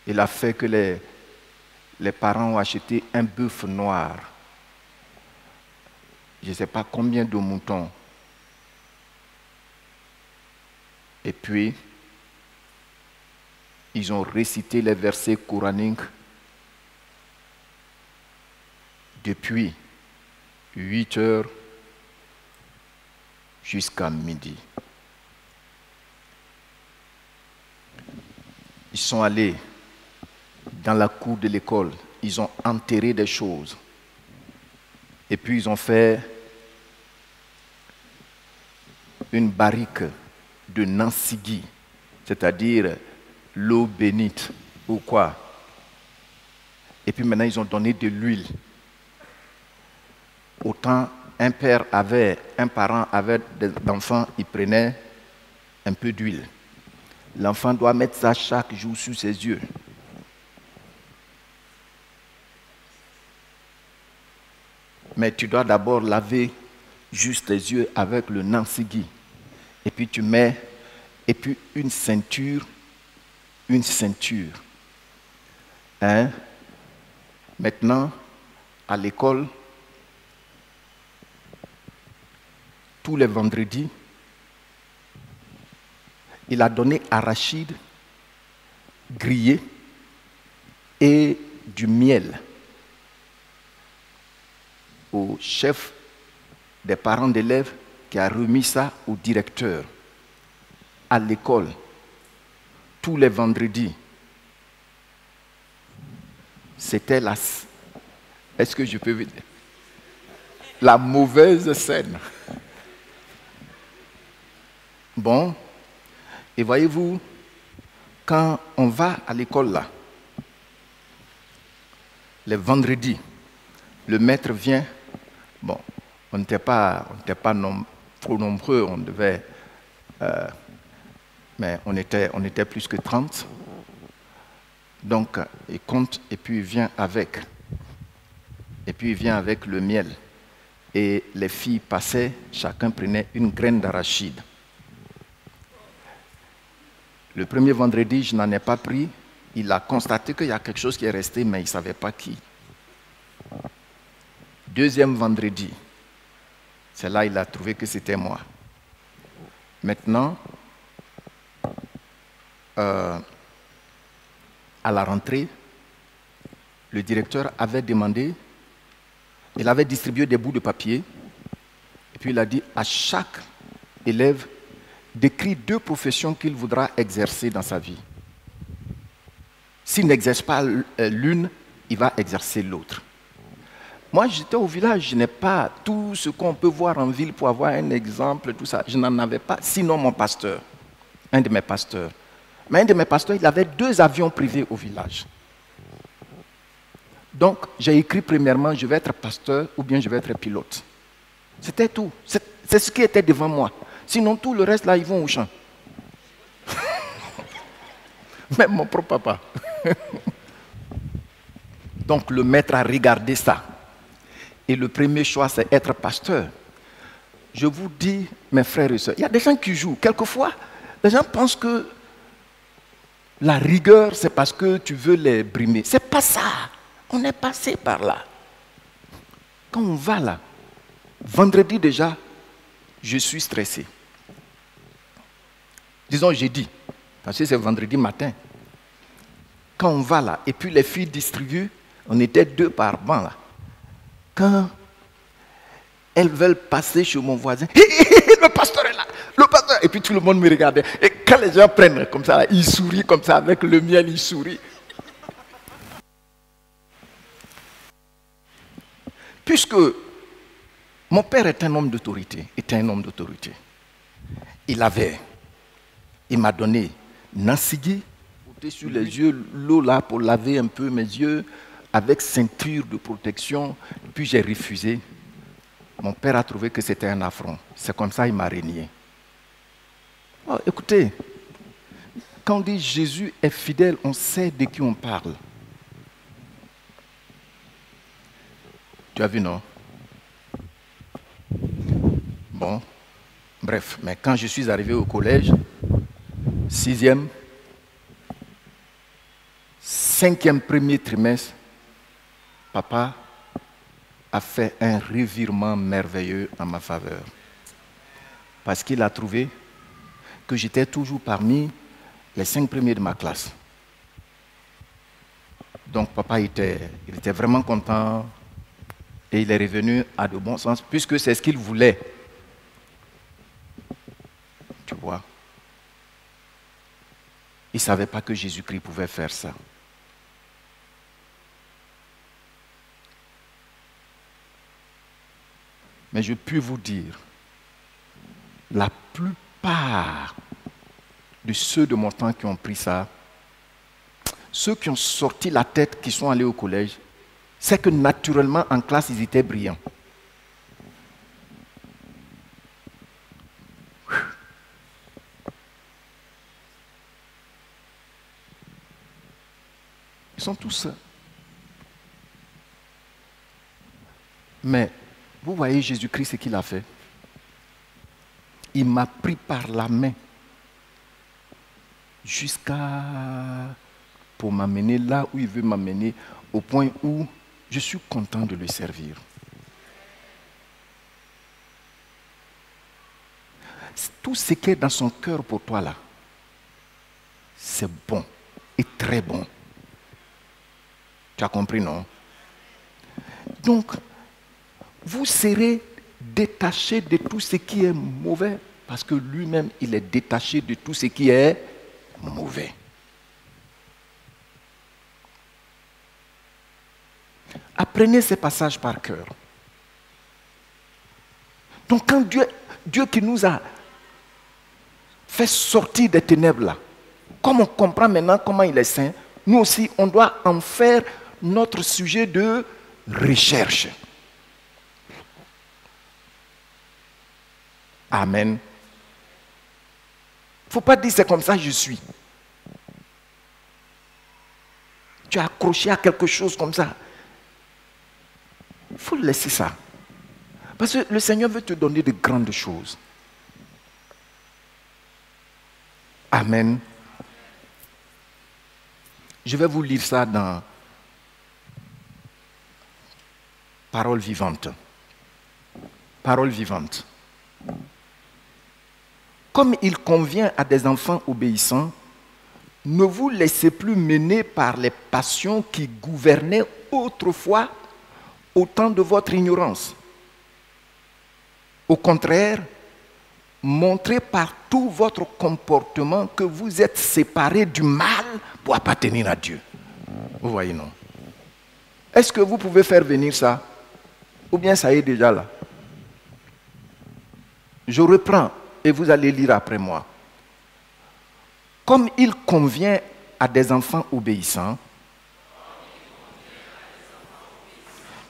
Il a fait que les parents ont acheté un bœuf noir. Je ne sais pas combien de moutons. Et puis, ils ont récité les versets coraniques depuis 8 heures jusqu'à midi. Ils sont allés dans la cour de l'école, ils ont enterré des choses. Et puis ils ont fait une barrique de Nansigui, c'est-à-dire l'eau bénite ou quoi. Et puis maintenant ils ont donné de l'huile. Autant un parent avait des enfants, il prenait un peu d'huile. L'enfant doit mettre ça chaque jour sur ses yeux. Mais tu dois d'abord laver juste les yeux avec le Nansigui. Et puis tu mets, et puis une ceinture. Hein? Maintenant, à l'école, tous les vendredis, il a donné arachide grillé et du miel au chef des parents d'élèves qui a remis ça au directeur à l'école tous les vendredis. C'était est-ce que je peux vous dire? La mauvaise scène. Bon, et voyez-vous, quand on va à l'école là, les vendredis, le maître vient. Bon, on n'était pas trop nombreux, on devait, mais on était plus que 30. Donc, il compte et puis il vient avec. Et puis il vient avec le miel. Et les filles passaient, chacun prenait une graine d'arachide. Le premier vendredi, je n'en ai pas pris. Il a constaté qu'il y a quelque chose qui est resté, mais il ne savait pas qui. Deuxième vendredi, c'est là qu'il a trouvé que c'était moi. Maintenant, à la rentrée, le directeur avait demandé, il avait distribué des bouts de papier, et puis il a dit à chaque élève décrit 2 professions qu'il voudra exercer dans sa vie. S'il n'exerce pas l'une, il va exercer l'autre. Moi, j'étais au village, je n'ai pas tout ce qu'on peut voir en ville pour avoir un exemple, tout ça. Je n'en avais pas, sinon mon pasteur, un de mes pasteurs. Mais un de mes pasteurs, il avait 2 avions privés au village. Donc, j'ai écrit premièrement, je vais être pasteur ou bien je vais être pilote. C'était tout. C'est ce qui était devant moi. Sinon, tout le reste, là, ils vont au champ. Même mon propre papa. Donc, le maître a regardé ça. Et le premier choix, c'est être pasteur. Je vous dis, mes frères et sœurs, il y a des gens qui jouent. Quelquefois, les gens pensent que la rigueur, c'est parce que tu veux les brimer. Ce n'est pas ça. On est passé par là. Quand on va là, vendredi déjà, je suis stressé. Disons jeudi, parce que c'est vendredi matin. Quand on va là, et puis les filles distribuent, on était 2 par banc là. Quand elles veulent passer chez mon voisin, le pasteur est là, le pasteur, et puis tout le monde me regardait. Et quand les gens prennent comme ça, ils sourient comme ça, avec le miel, ils sourient. Puisque mon père est un homme d'autorité, il m'a donné Nansigi, porté sur les yeux, l'eau là pour laver un peu mes yeux, avec ceinture de protection, puis j'ai refusé. Mon père a trouvé que c'était un affront. C'est comme ça qu'il m'a régné. Oh, écoutez, quand on dit Jésus est fidèle, on sait de qui on parle. Tu as vu, non? Bon, bref, mais quand je suis arrivé au collège, 6e, 5e premier trimestre, papa a fait un revirement merveilleux en ma faveur. Parce qu'il a trouvé que j'étais toujours parmi les 5 premiers de ma classe. Donc papa était vraiment content et il est revenu à de bons sens puisque c'est ce qu'il voulait. Tu vois? Il ne savait pas que Jésus-Christ pouvait faire ça. Mais je puis vous dire, la plupart de ceux de mon temps qui ont pris ça, ceux qui ont sorti la tête, qui sont allés au collège, c'est que naturellement, en classe, ils étaient brillants. Ils sont tous. Mais vous voyez Jésus-Christ, ce qu'il a fait. Il m'a pris par la main pour m'amener là où il veut m'amener, au point où je suis content de le servir. Tout ce qui est dans son cœur pour toi là, c'est bon et très bon. Tu as compris, non? Donc, vous serez détaché de tout ce qui est mauvais, parce que lui-même, il est détaché de tout ce qui est mauvais. Apprenez ces passages par cœur. Donc quand Dieu qui nous a fait sortir des ténèbres là, comme on comprend maintenant comment il est saint, nous aussi, on doit en faire notre sujet de recherche. Amen. Il ne faut pas dire c'est comme ça je suis. Tu es accroché à quelque chose comme ça. Il faut laisser ça. Parce que le Seigneur veut te donner de grandes choses. Amen. Je vais vous lire ça dans Parole vivante. Parole vivante. Comme il convient à des enfants obéissants, ne vous laissez plus mener par les passions qui gouvernaient autrefois au temps de votre ignorance. Au contraire, montrez par tout votre comportement que vous êtes séparés du mal pour appartenir à Dieu. Vous voyez, non? Est-ce que vous pouvez faire venir ça? Ou bien ça est déjà là? Je reprends et vous allez lire après moi. Comme il convient à des enfants obéissants,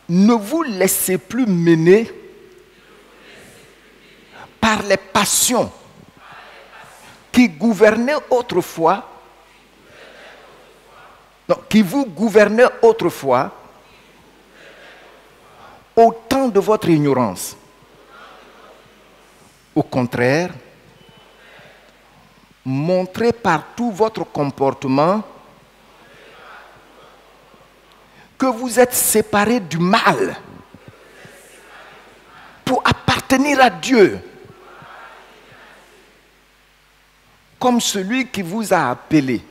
ne vous laissez plus mener par les passions qui gouvernaient autrefois, non, qui vous gouvernaient autrefois au temps de votre ignorance. Au contraire, montrez par tout votre comportement que vous êtes séparés du mal pour appartenir à Dieu. Comme celui qui vous a appelé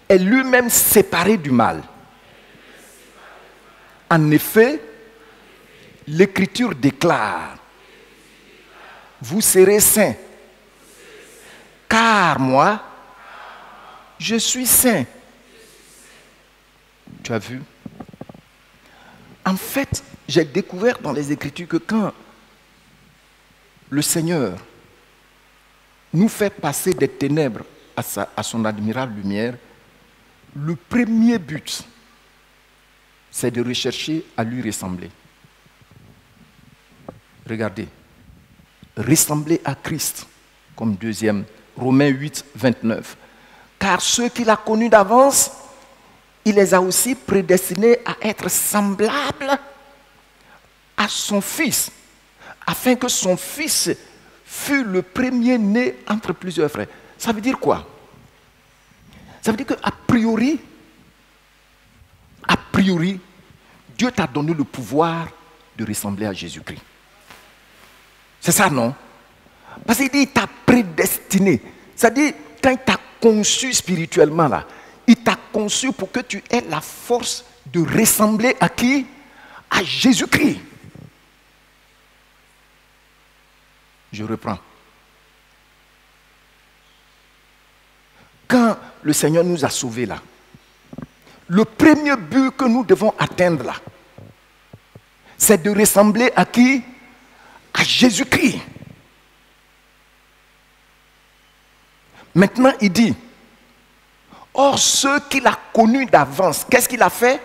est lui-même séparé du mal. En effet, l'Écriture déclare: vous serez saints, car moi, je suis saint. Tu as vu? En fait, j'ai découvert dans les Écritures que quand le Seigneur nous fait passer des ténèbres à son admirable lumière, le premier but, c'est de rechercher à lui ressembler. Regardez, ressembler à Christ, comme deuxième, Romains 8, 29. Car ceux qu'il a connus d'avance, il les a aussi prédestinés à être semblables à son Fils, afin que son Fils fût le premier-né entre plusieurs frères. Ça veut dire quoi? Ça veut dire qu'a priori, Dieu t'a donné le pouvoir de ressembler à Jésus-Christ. C'est ça, non? Parce qu'il dit qu'il t'a prédestiné. C'est-à-dire, quand il t'a conçu spirituellement, là, il t'a conçu pour que tu aies la force de ressembler à qui? À Jésus-Christ. Je reprends. Quand le Seigneur nous a sauvés là, le premier but que nous devons atteindre là, c'est de ressembler à qui? À Jésus-Christ. Maintenant, il dit, or ceux qu'il a connus d'avance, qu'est-ce qu'il a fait?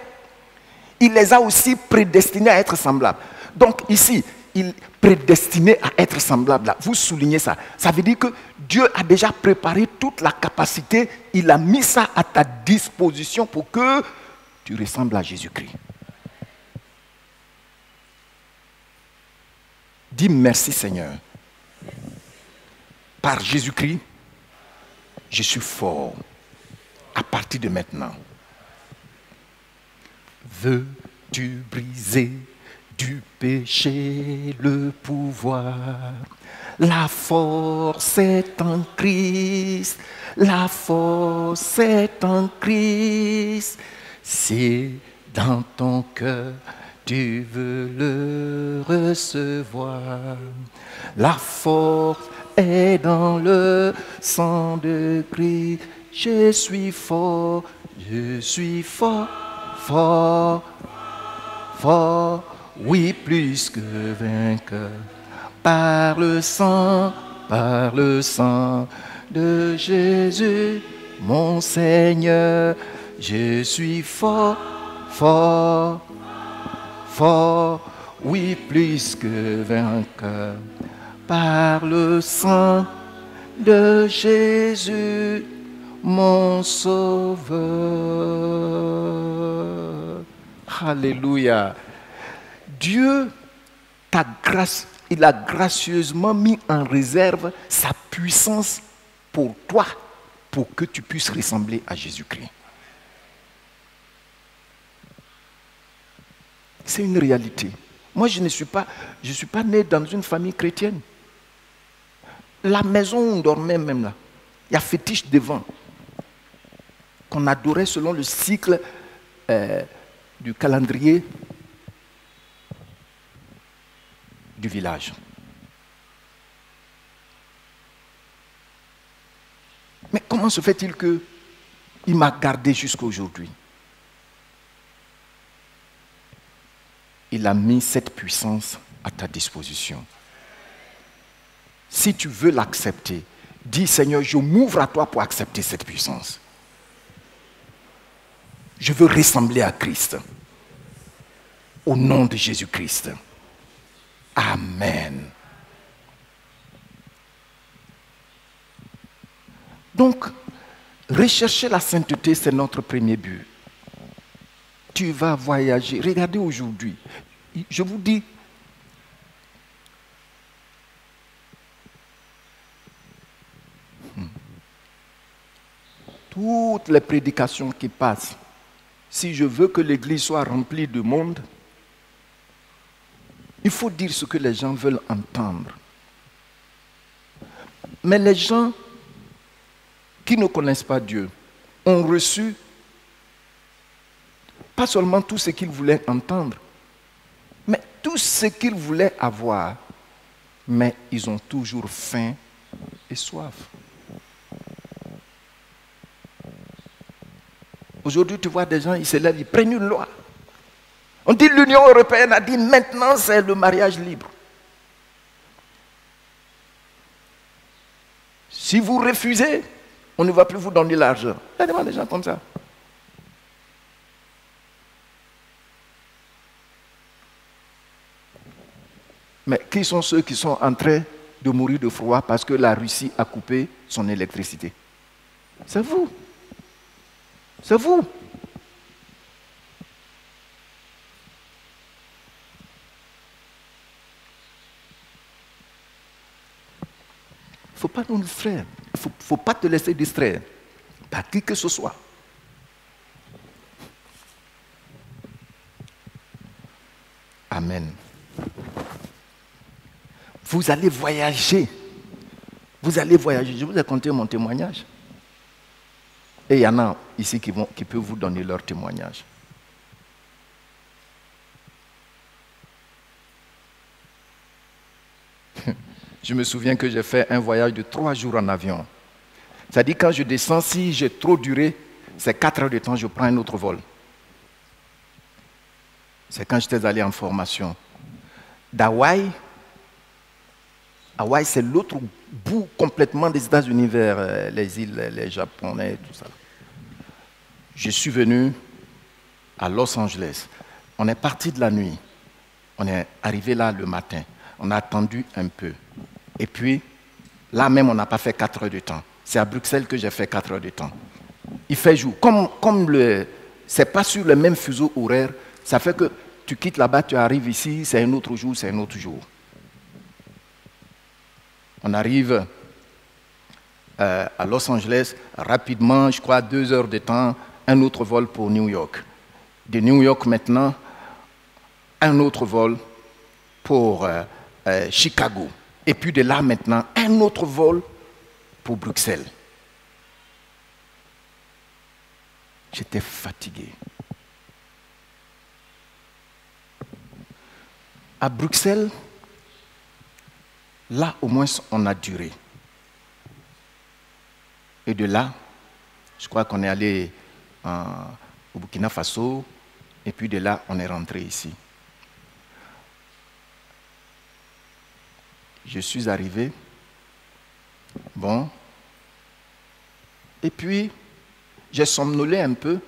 Il les a aussi prédestinés à être semblables. Donc ici, il prédestiné à être semblable là. Vous soulignez ça. Ça veut dire que Dieu a déjà préparé toute la capacité. Il a mis ça à ta disposition pour que tu ressembles à Jésus-Christ. Dis merci Seigneur. Par Jésus-Christ, je suis fort à partir de maintenant. Veux-tu briser du péché le pouvoir? La force est en Christ, la force est en Christ. Si dans ton cœur tu veux le recevoir, la force est dans le sang de Christ. Je suis fort, fort, fort. Oui, plus que vainqueur, par le sang de Jésus, mon Seigneur, je suis fort, fort, fort, oui, plus que vainqueur, par le sang de Jésus, mon Sauveur. Alléluia. Dieu il a gracieusement mis en réserve sa puissance pour toi, pour que tu puisses ressembler à Jésus-Christ. C'est une réalité. Moi, je ne suis pas né dans une famille chrétienne. La maison où on dormait même là, il y a fétiche devant, qu'on adorait selon le cycle du calendrier du village. Mais comment se fait-il qu'il m'a gardé jusqu'à aujourd'hui? Il a mis cette puissance à ta disposition. Si tu veux l'accepter, dis Seigneur, je m'ouvre à toi pour accepter cette puissance. Je veux ressembler à Christ. Au nom de Jésus-Christ. Amen. Donc, rechercher la sainteté, c'est notre premier but. Tu vas voyager. Regardez aujourd'hui. Je vous dis, toutes les prédications qui passent, si je veux que l'église soit remplie de monde, il faut dire ce que les gens veulent entendre. Mais les gens qui ne connaissent pas Dieu ont reçu pas seulement tout ce qu'ils voulaient entendre, mais tout ce qu'ils voulaient avoir. Mais ils ont toujours faim et soif. Aujourd'hui, tu vois des gens, ils se lèvent, ils prennent une loi. On dit l'Union européenne a dit maintenant c'est le mariage libre. Si vous refusez, on ne va plus vous donner l'argent. Il y a des gens comme ça. Mais qui sont ceux qui sont en train de mourir de froid parce que la Russie a coupé son électricité? C'est vous. C'est vous. Il ne faut pas nous distraire. Il ne faut pas te laisser distraire par qui que ce soit. Amen. Vous allez voyager. Vous allez voyager. Je vous ai conté mon témoignage. Et il y en a ici qui peuvent vous donner leur témoignage. Je me souviens que j'ai fait un voyage de 3 jours en avion. C'est-à-dire quand je descends, si j'ai trop duré, c'est 4 heures de temps, je prends un autre vol. C'est quand j'étais allé en formation. D'Hawaï, Hawaï, c'est l'autre bout complètement des États-Unis vers les îles, les Japonais, tout ça. Je suis venu à Los Angeles. On est parti de la nuit. On est arrivé là le matin. On a attendu un peu. Et puis, là même, on n'a pas fait 4 heures de temps. C'est à Bruxelles que j'ai fait 4 heures de temps. Il fait jour. Comme ce n'est pas sur le même fuseau horaire, ça fait que tu quittes là-bas, tu arrives ici, c'est un autre jour, c'est un autre jour. On arrive à Los Angeles, rapidement, je crois 2 heures de temps, un autre vol pour New York. De New York maintenant, un autre vol pour Chicago. Et puis de là maintenant, un autre vol pour Bruxelles. J'étais fatigué. À Bruxelles, là au moins on a duré. Et de là, je crois qu'on est allé au Burkina Faso, et puis de là on est rentré ici. Je suis arrivé, bon, et puis j'ai somnolé un peu.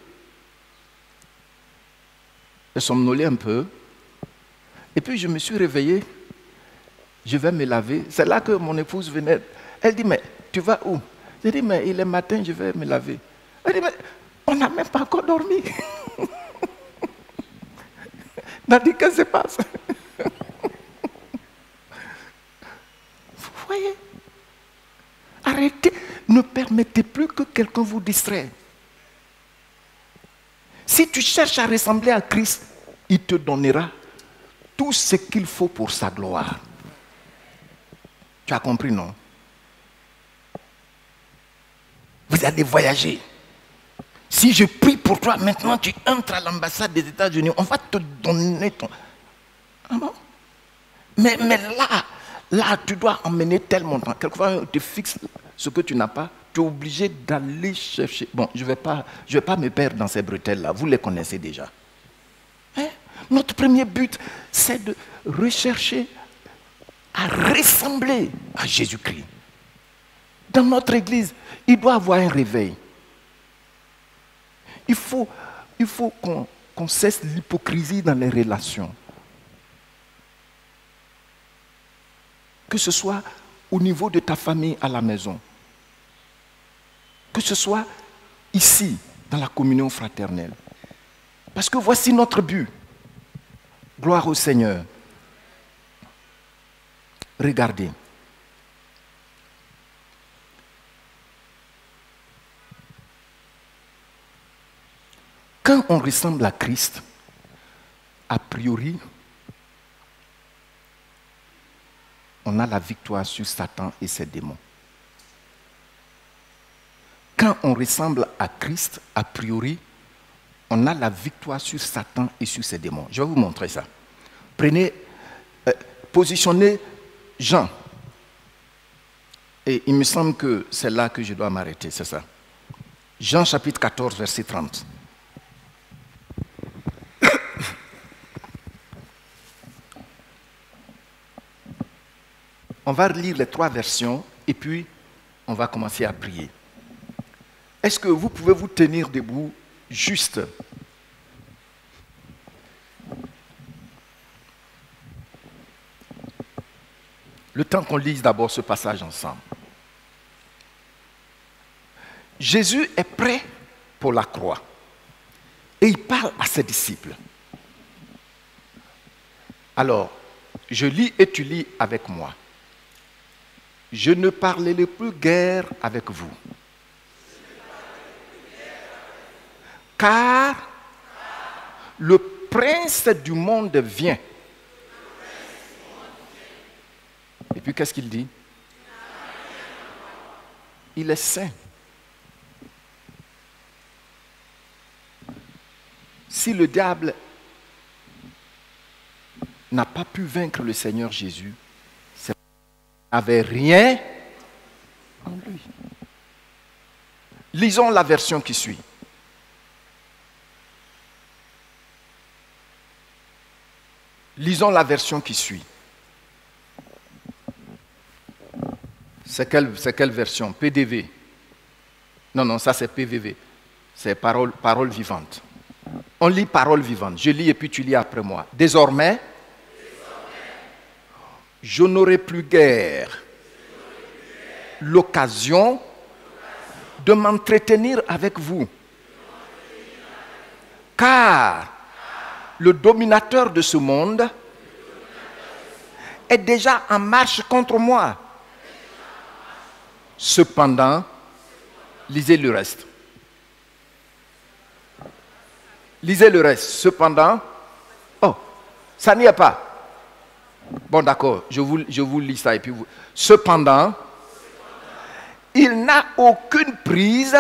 Et puis je me suis réveillé, je vais me laver. C'est là que mon épouse venait. Elle dit, mais tu vas où? J'ai dit, mais il est matin, je vais me laver. Elle dit, mais on n'a même pas encore dormi. On a dit, qu'est-ce qui se passe? Vous voyez? Arrêtez, ne permettez plus que quelqu'un vous distrait. Si tu cherches à ressembler à Christ, il te donnera tout ce qu'il faut pour sa gloire. Tu as compris, non? Vous allez voyager. Si je prie pour toi, maintenant tu entres à l'ambassade des États-Unis, on va te donner ton... Ah bon? Mais là, tu dois emmener tel montant. Quelquefois, on te fixe ce que tu n'as pas, tu es obligé d'aller chercher. Bon, je ne vais pas me perdre dans ces bretelles-là, vous les connaissez déjà. Hein? Notre premier but, c'est de rechercher à ressembler à Jésus-Christ. Dans notre église, il doit y avoir un réveil. Il faut qu'on cesse l'hypocrisie dans les relations. Que ce soit au niveau de ta famille à la maison. Que ce soit ici, dans la communion fraternelle. Parce que voici notre but. Gloire au Seigneur. Regardez. Quand on ressemble à Christ, a priori, on a la victoire sur Satan et ses démons. Quand on ressemble à Christ, a priori, on a la victoire sur Satan et sur ses démons. Je vais vous montrer ça. Positionnez Jean. Et il me semble que c'est là que je dois m'arrêter, c'est ça. Jean chapitre 14, verset 30. On va lire les 3 versions et puis on va commencer à prier. Est-ce que vous pouvez vous tenir debout juste? Le temps qu'on lise d'abord ce passage ensemble. Jésus est prêt pour la croix et il parle à ses disciples. Alors, je lis et tu lis avec moi. Je ne parlerai plus guère avec vous. Car le prince du monde vient. Et puis qu'est-ce qu'il dit? Il est saint. Si le diable n'a pas pu vaincre le Seigneur Jésus, c'est qu'il n'avait rien en lui. Lisons la version qui suit. Lisons la version qui suit. C'est quelle version? PDV? Non, ça c'est PVV. C'est parole vivante. On lit parole vivante. Je lis et puis tu lis après moi. Désormais, je n'aurai plus guère l'occasion de m'entretenir avec vous. Car le dominateur de ce monde est déjà en marche contre moi. Cependant, lisez le reste. Lisez le reste. Cependant, oh, ça n'y est pas. Bon, d'accord, je vous lis ça et puis vous. Cependant, il n'a aucune prise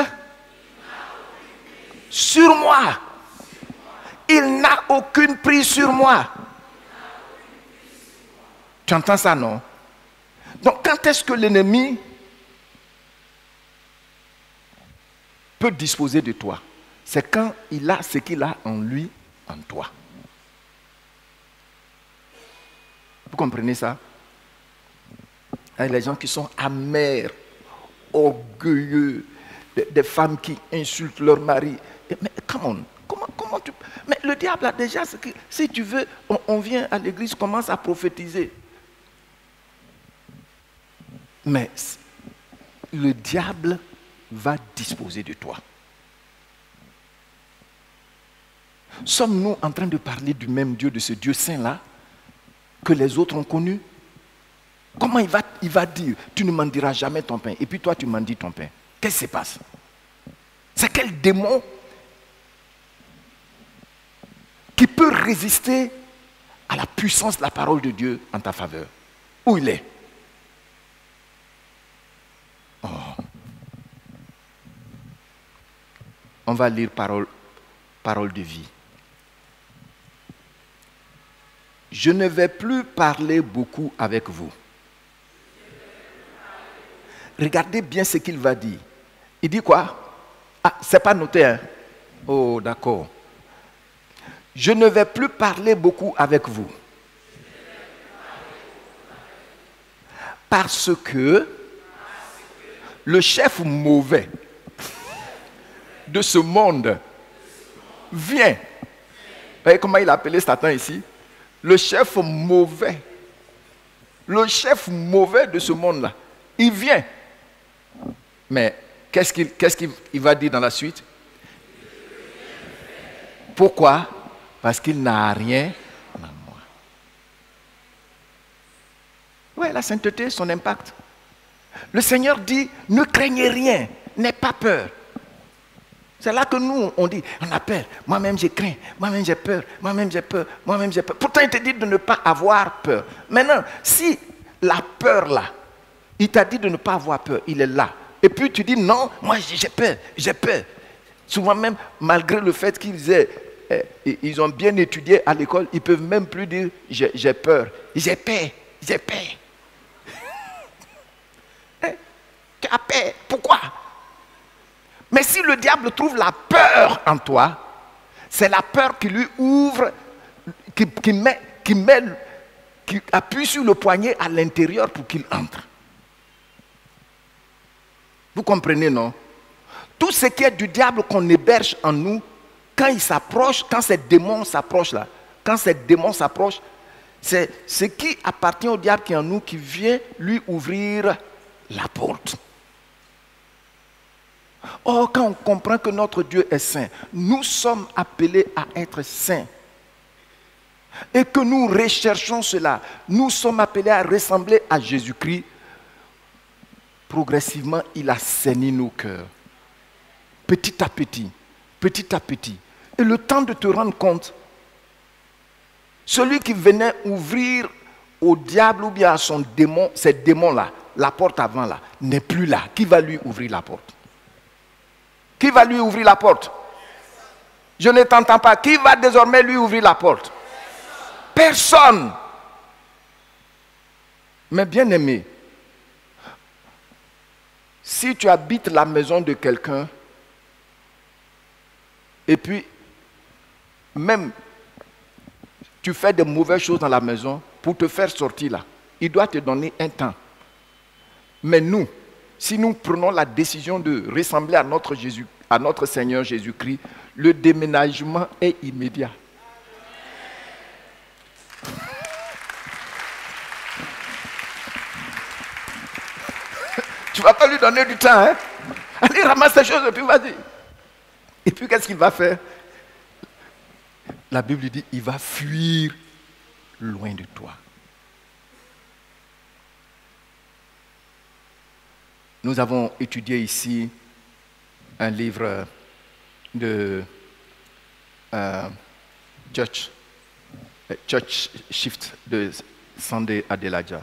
sur moi. Il n'a aucune prise sur moi. Tu entends ça, non? Donc, quand est-ce que l'ennemi peut disposer de toi? C'est quand il a ce qu'il a en lui, en toi. Vous comprenez ça? Il y a les gens qui sont amers, orgueilleux, des femmes qui insultent leur mari. Mais comment tu... Mais le diable a déjà ce que... Si tu veux, on vient à l'église, commence à prophétiser. Mais le diable va disposer de toi. Sommes-nous en train de parler du même Dieu, de ce Dieu saint-là, que les autres ont connu? Comment il va dire, tu ne m'en diras jamais ton pain, et puis toi tu m'en dis ton pain? Qu'est-ce qui se passe? C'est quel démon qui peut résister à la puissance de la parole de Dieu en ta faveur? Où il est? Oh. On va lire parole de vie. Je ne vais plus parler beaucoup avec vous. Regardez bien ce qu'il va dire. Il dit quoi? Ah, c'est pas noté, hein? Oh, d'accord. Je ne vais plus parler beaucoup avec vous. Parce que le chef mauvais de ce monde vient. Vous voyez comment il a appelé Satan ici? Le chef mauvais. Le chef mauvais de ce monde-là. Il vient. Mais qu'est-ce qu'il va dire dans la suite? Pourquoi? Parce qu'il n'a rien en moi. Oui, la sainteté, son impact. Le Seigneur dit, ne craignez rien, n'aie pas peur. C'est là que nous, on dit, on a peur. Moi-même, je crains. Moi-même, j'ai peur. Moi-même, j'ai peur. Moi-même, j'ai peur. Pourtant, il te dit de ne pas avoir peur. Maintenant, si la peur là, il t'a dit de ne pas avoir peur, il est là. Et puis tu dis, non, moi, j'ai peur, j'ai peur. Souvent même, malgré le fait ils ont bien étudié à l'école, ils ne peuvent même plus dire, j'ai peur. J'ai peur, j'ai peur. Tu as peur. Pourquoi? Mais si le diable trouve la peur en toi, c'est la peur qui lui ouvre, qui appuie sur le poignet à l'intérieur pour qu'il entre. Vous comprenez, non? Tout ce qui est du diable qu'on héberge en nous, quand il s'approche, quand ces démons s'approchent là, quand ces démons s'approchent, c'est ce qui appartient au diable qui est en nous qui vient lui ouvrir la porte. Or, quand on comprend que notre Dieu est saint, nous sommes appelés à être saints. Et que nous recherchons cela, nous sommes appelés à ressembler à Jésus-Christ. Progressivement, il assainit nos cœurs. Petit à petit, petit à petit. Et le temps de te rendre compte, celui qui venait ouvrir au diable ou bien à son démon, ces démons-là, la porte avant là, n'est plus là. Qui va lui ouvrir la porte? Qui va lui ouvrir la porte? Je ne t'entends pas. Qui va désormais lui ouvrir la porte? Personne. Mais bien aimé, si tu habites la maison de quelqu'un, et puis même tu fais de mauvaises choses dans la maison, pour te faire sortir là, il doit te donner un temps. Mais nous, si nous prenons la décision de ressembler à notre Seigneur Jésus-Christ, le déménagement est immédiat. Tu ne vas pas lui donner du temps, hein? Allez, ramasse tes choses et puis vas-y. Et puis qu'est-ce qu'il va faire? La Bible dit, il va fuir loin de toi. Nous avons étudié ici un livre de Church Shift de Sunday Adelaja.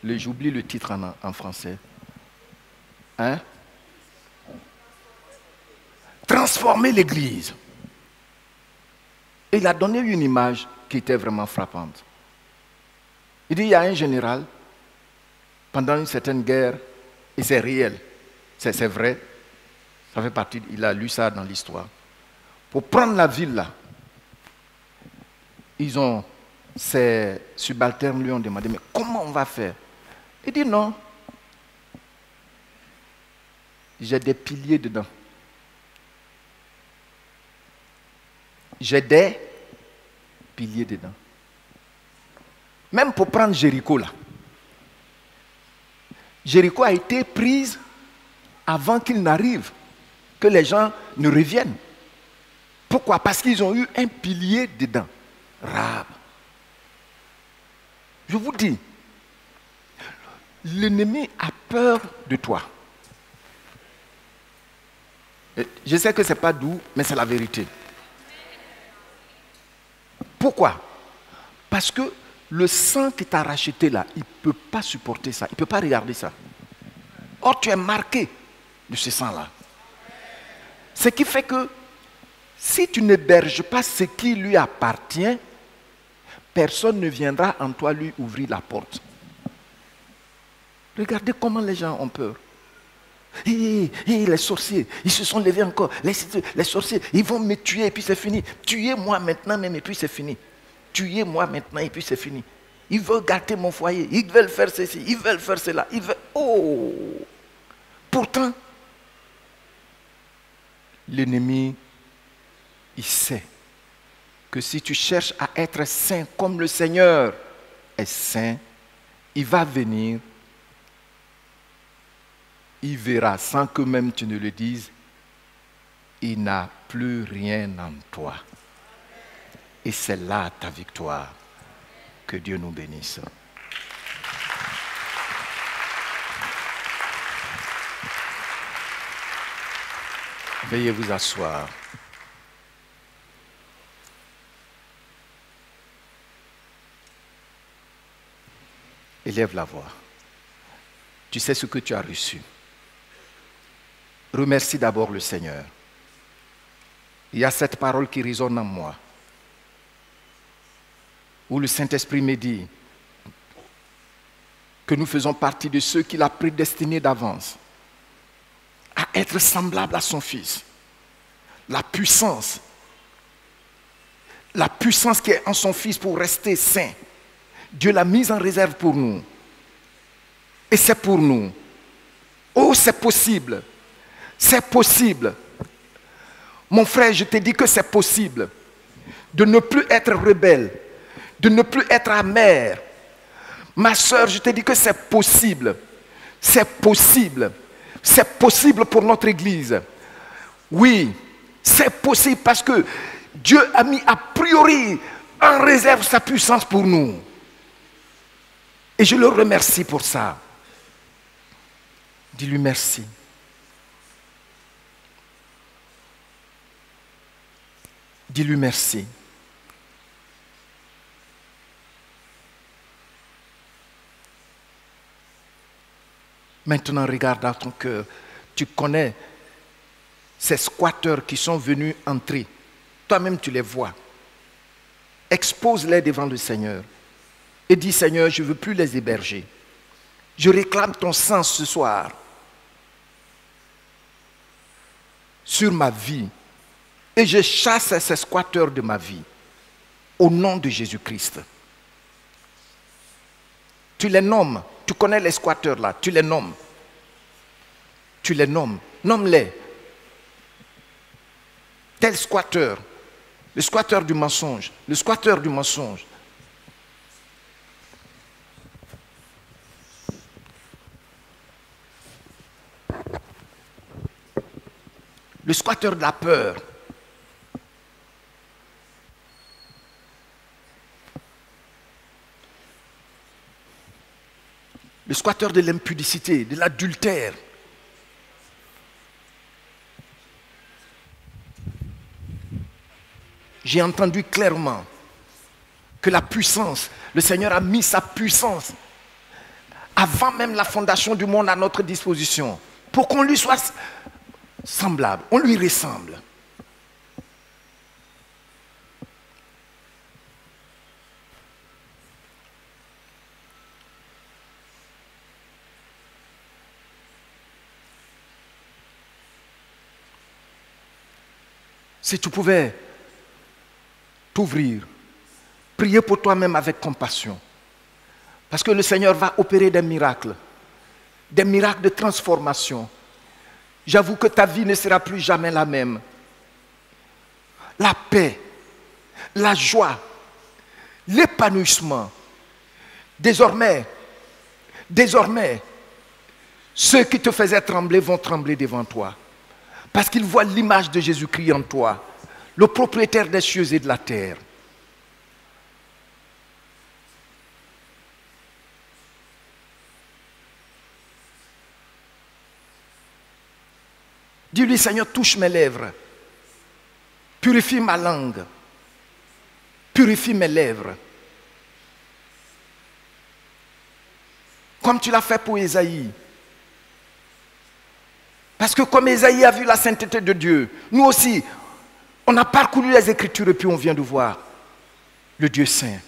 J'oublie le titre en français. Hein? Transformer l'Église. Et il a donné une image qui était vraiment frappante. Il dit, il y a un général, pendant une certaine guerre, et c'est réel, c'est vrai, ça fait partie, il a lu ça dans l'histoire. Pour prendre la ville là, ces subalternes lui ont demandé, mais comment on va faire? Il dit non, j'ai des piliers dedans. J'ai des piliers dedans. Même pour prendre Jéricho là. Jéricho a été prise avant qu'il n'arrive, que les gens ne reviennent. Pourquoi? Parce qu'ils ont eu un pilier dedans. Rahab. Je vous dis, l'ennemi a peur de toi. Je sais que ce n'est pas doux, mais c'est la vérité. Pourquoi? Parce que le sang qui t'a racheté là, il ne peut pas supporter ça, il ne peut pas regarder ça. Or, tu es marqué de ce sang-là. Ce qui fait que si tu n'héberges pas ce qui lui appartient, personne ne viendra en toi lui ouvrir la porte. Regardez comment les gens ont peur. Les sorciers, ils se sont levés encore. Les sorciers, ils vont me tuer et puis c'est fini. Tuez-moi maintenant même et puis c'est fini. Tuez-moi maintenant et puis c'est fini. Ils veulent gâter mon foyer. Ils veulent faire ceci. Ils veulent faire cela. Ils veulent... Oh! Pourtant, l'ennemi, il sait que si tu cherches à être saint comme le Seigneur est saint, il va venir, il verra sans que même tu ne le dises, il n'a plus rien en toi. Et c'est là ta victoire. Que Dieu nous bénisse. Veuillez vous asseoir. Élève la voix. Tu sais ce que tu as reçu. Remercie d'abord le Seigneur. Il y a cette parole qui résonne en moi, où le Saint-Esprit me dit que nous faisons partie de ceux qu'il a prédestinés d'avance à être semblables à son Fils. La puissance qui est en son Fils pour rester saint, Dieu l'a mise en réserve pour nous. Et c'est pour nous. Oh, c'est possible. C'est possible. Mon frère, je te dis que c'est possible de ne plus être rebelle, de ne plus être amer. Ma soeur, je te dis que c'est possible. C'est possible. C'est possible pour notre Église. Oui, c'est possible parce que Dieu a mis a priori en réserve sa puissance pour nous. Et je le remercie pour ça. Dis-lui merci. Dis-lui merci. Maintenant, regarde dans ton cœur. Tu connais ces squatteurs qui sont venus entrer. Toi-même, tu les vois. Expose-les devant le Seigneur. Et dis, Seigneur, je ne veux plus les héberger. Je réclame ton sang ce soir sur ma vie. Et je chasse ces squatteurs de ma vie. Au nom de Jésus-Christ. Tu les nommes. Tu connais les squatteurs là. Tu les nommes. Tu les nommes. Nomme-les. Tel squatteur. Le squatteur du mensonge. Le squatteur du mensonge. Le squatteur de la peur. Le squatteur de l'impudicité, de l'adultère. J'ai entendu clairement que la puissance, le Seigneur a mis sa puissance avant même la fondation du monde à notre disposition pour qu'on lui soit semblable, on lui ressemble. Si tu pouvais t'ouvrir, prier pour toi-même avec compassion. Parce que le Seigneur va opérer des miracles de transformation. J'avoue que ta vie ne sera plus jamais la même. La paix, la joie, l'épanouissement. Désormais, ceux qui te faisaient trembler vont trembler devant toi. Parce qu'ils voient l'image de Jésus-Christ en toi, le propriétaire des cieux et de la terre. Dis-lui, Seigneur, touche mes lèvres, purifie ma langue, purifie mes lèvres. Comme tu l'as fait pour Ésaïe. Parce que comme Ésaïe a vu la sainteté de Dieu, nous aussi, on a parcouru les Écritures et puis on vient de voir le Dieu saint.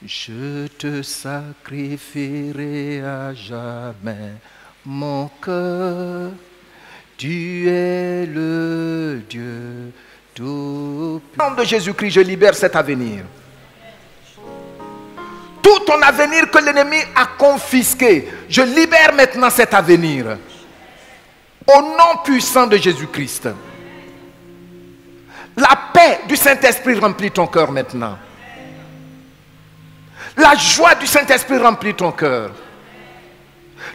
Je te sacrifierai à jamais mon cœur. Tu es le Dieu tout-puissant. Au nom de Jésus-Christ, je libère cet avenir. Tout ton avenir que l'ennemi a confisqué, je libère maintenant cet avenir. Au nom puissant de Jésus-Christ. La paix du Saint-Esprit remplit ton cœur maintenant. La joie du Saint-Esprit remplit ton cœur.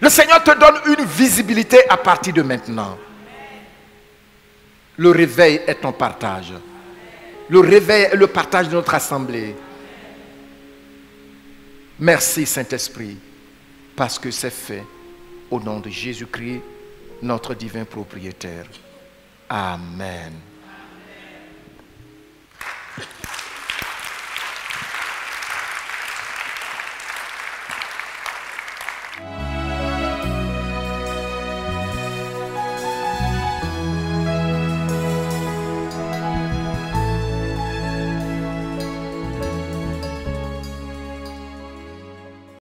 Le Seigneur te donne une visibilité à partir de maintenant. Le réveil est ton partage. Le réveil est le partage de notre assemblée. Merci Saint-Esprit, parce que c'est fait au nom de Jésus-Christ, notre divin propriétaire. Amen.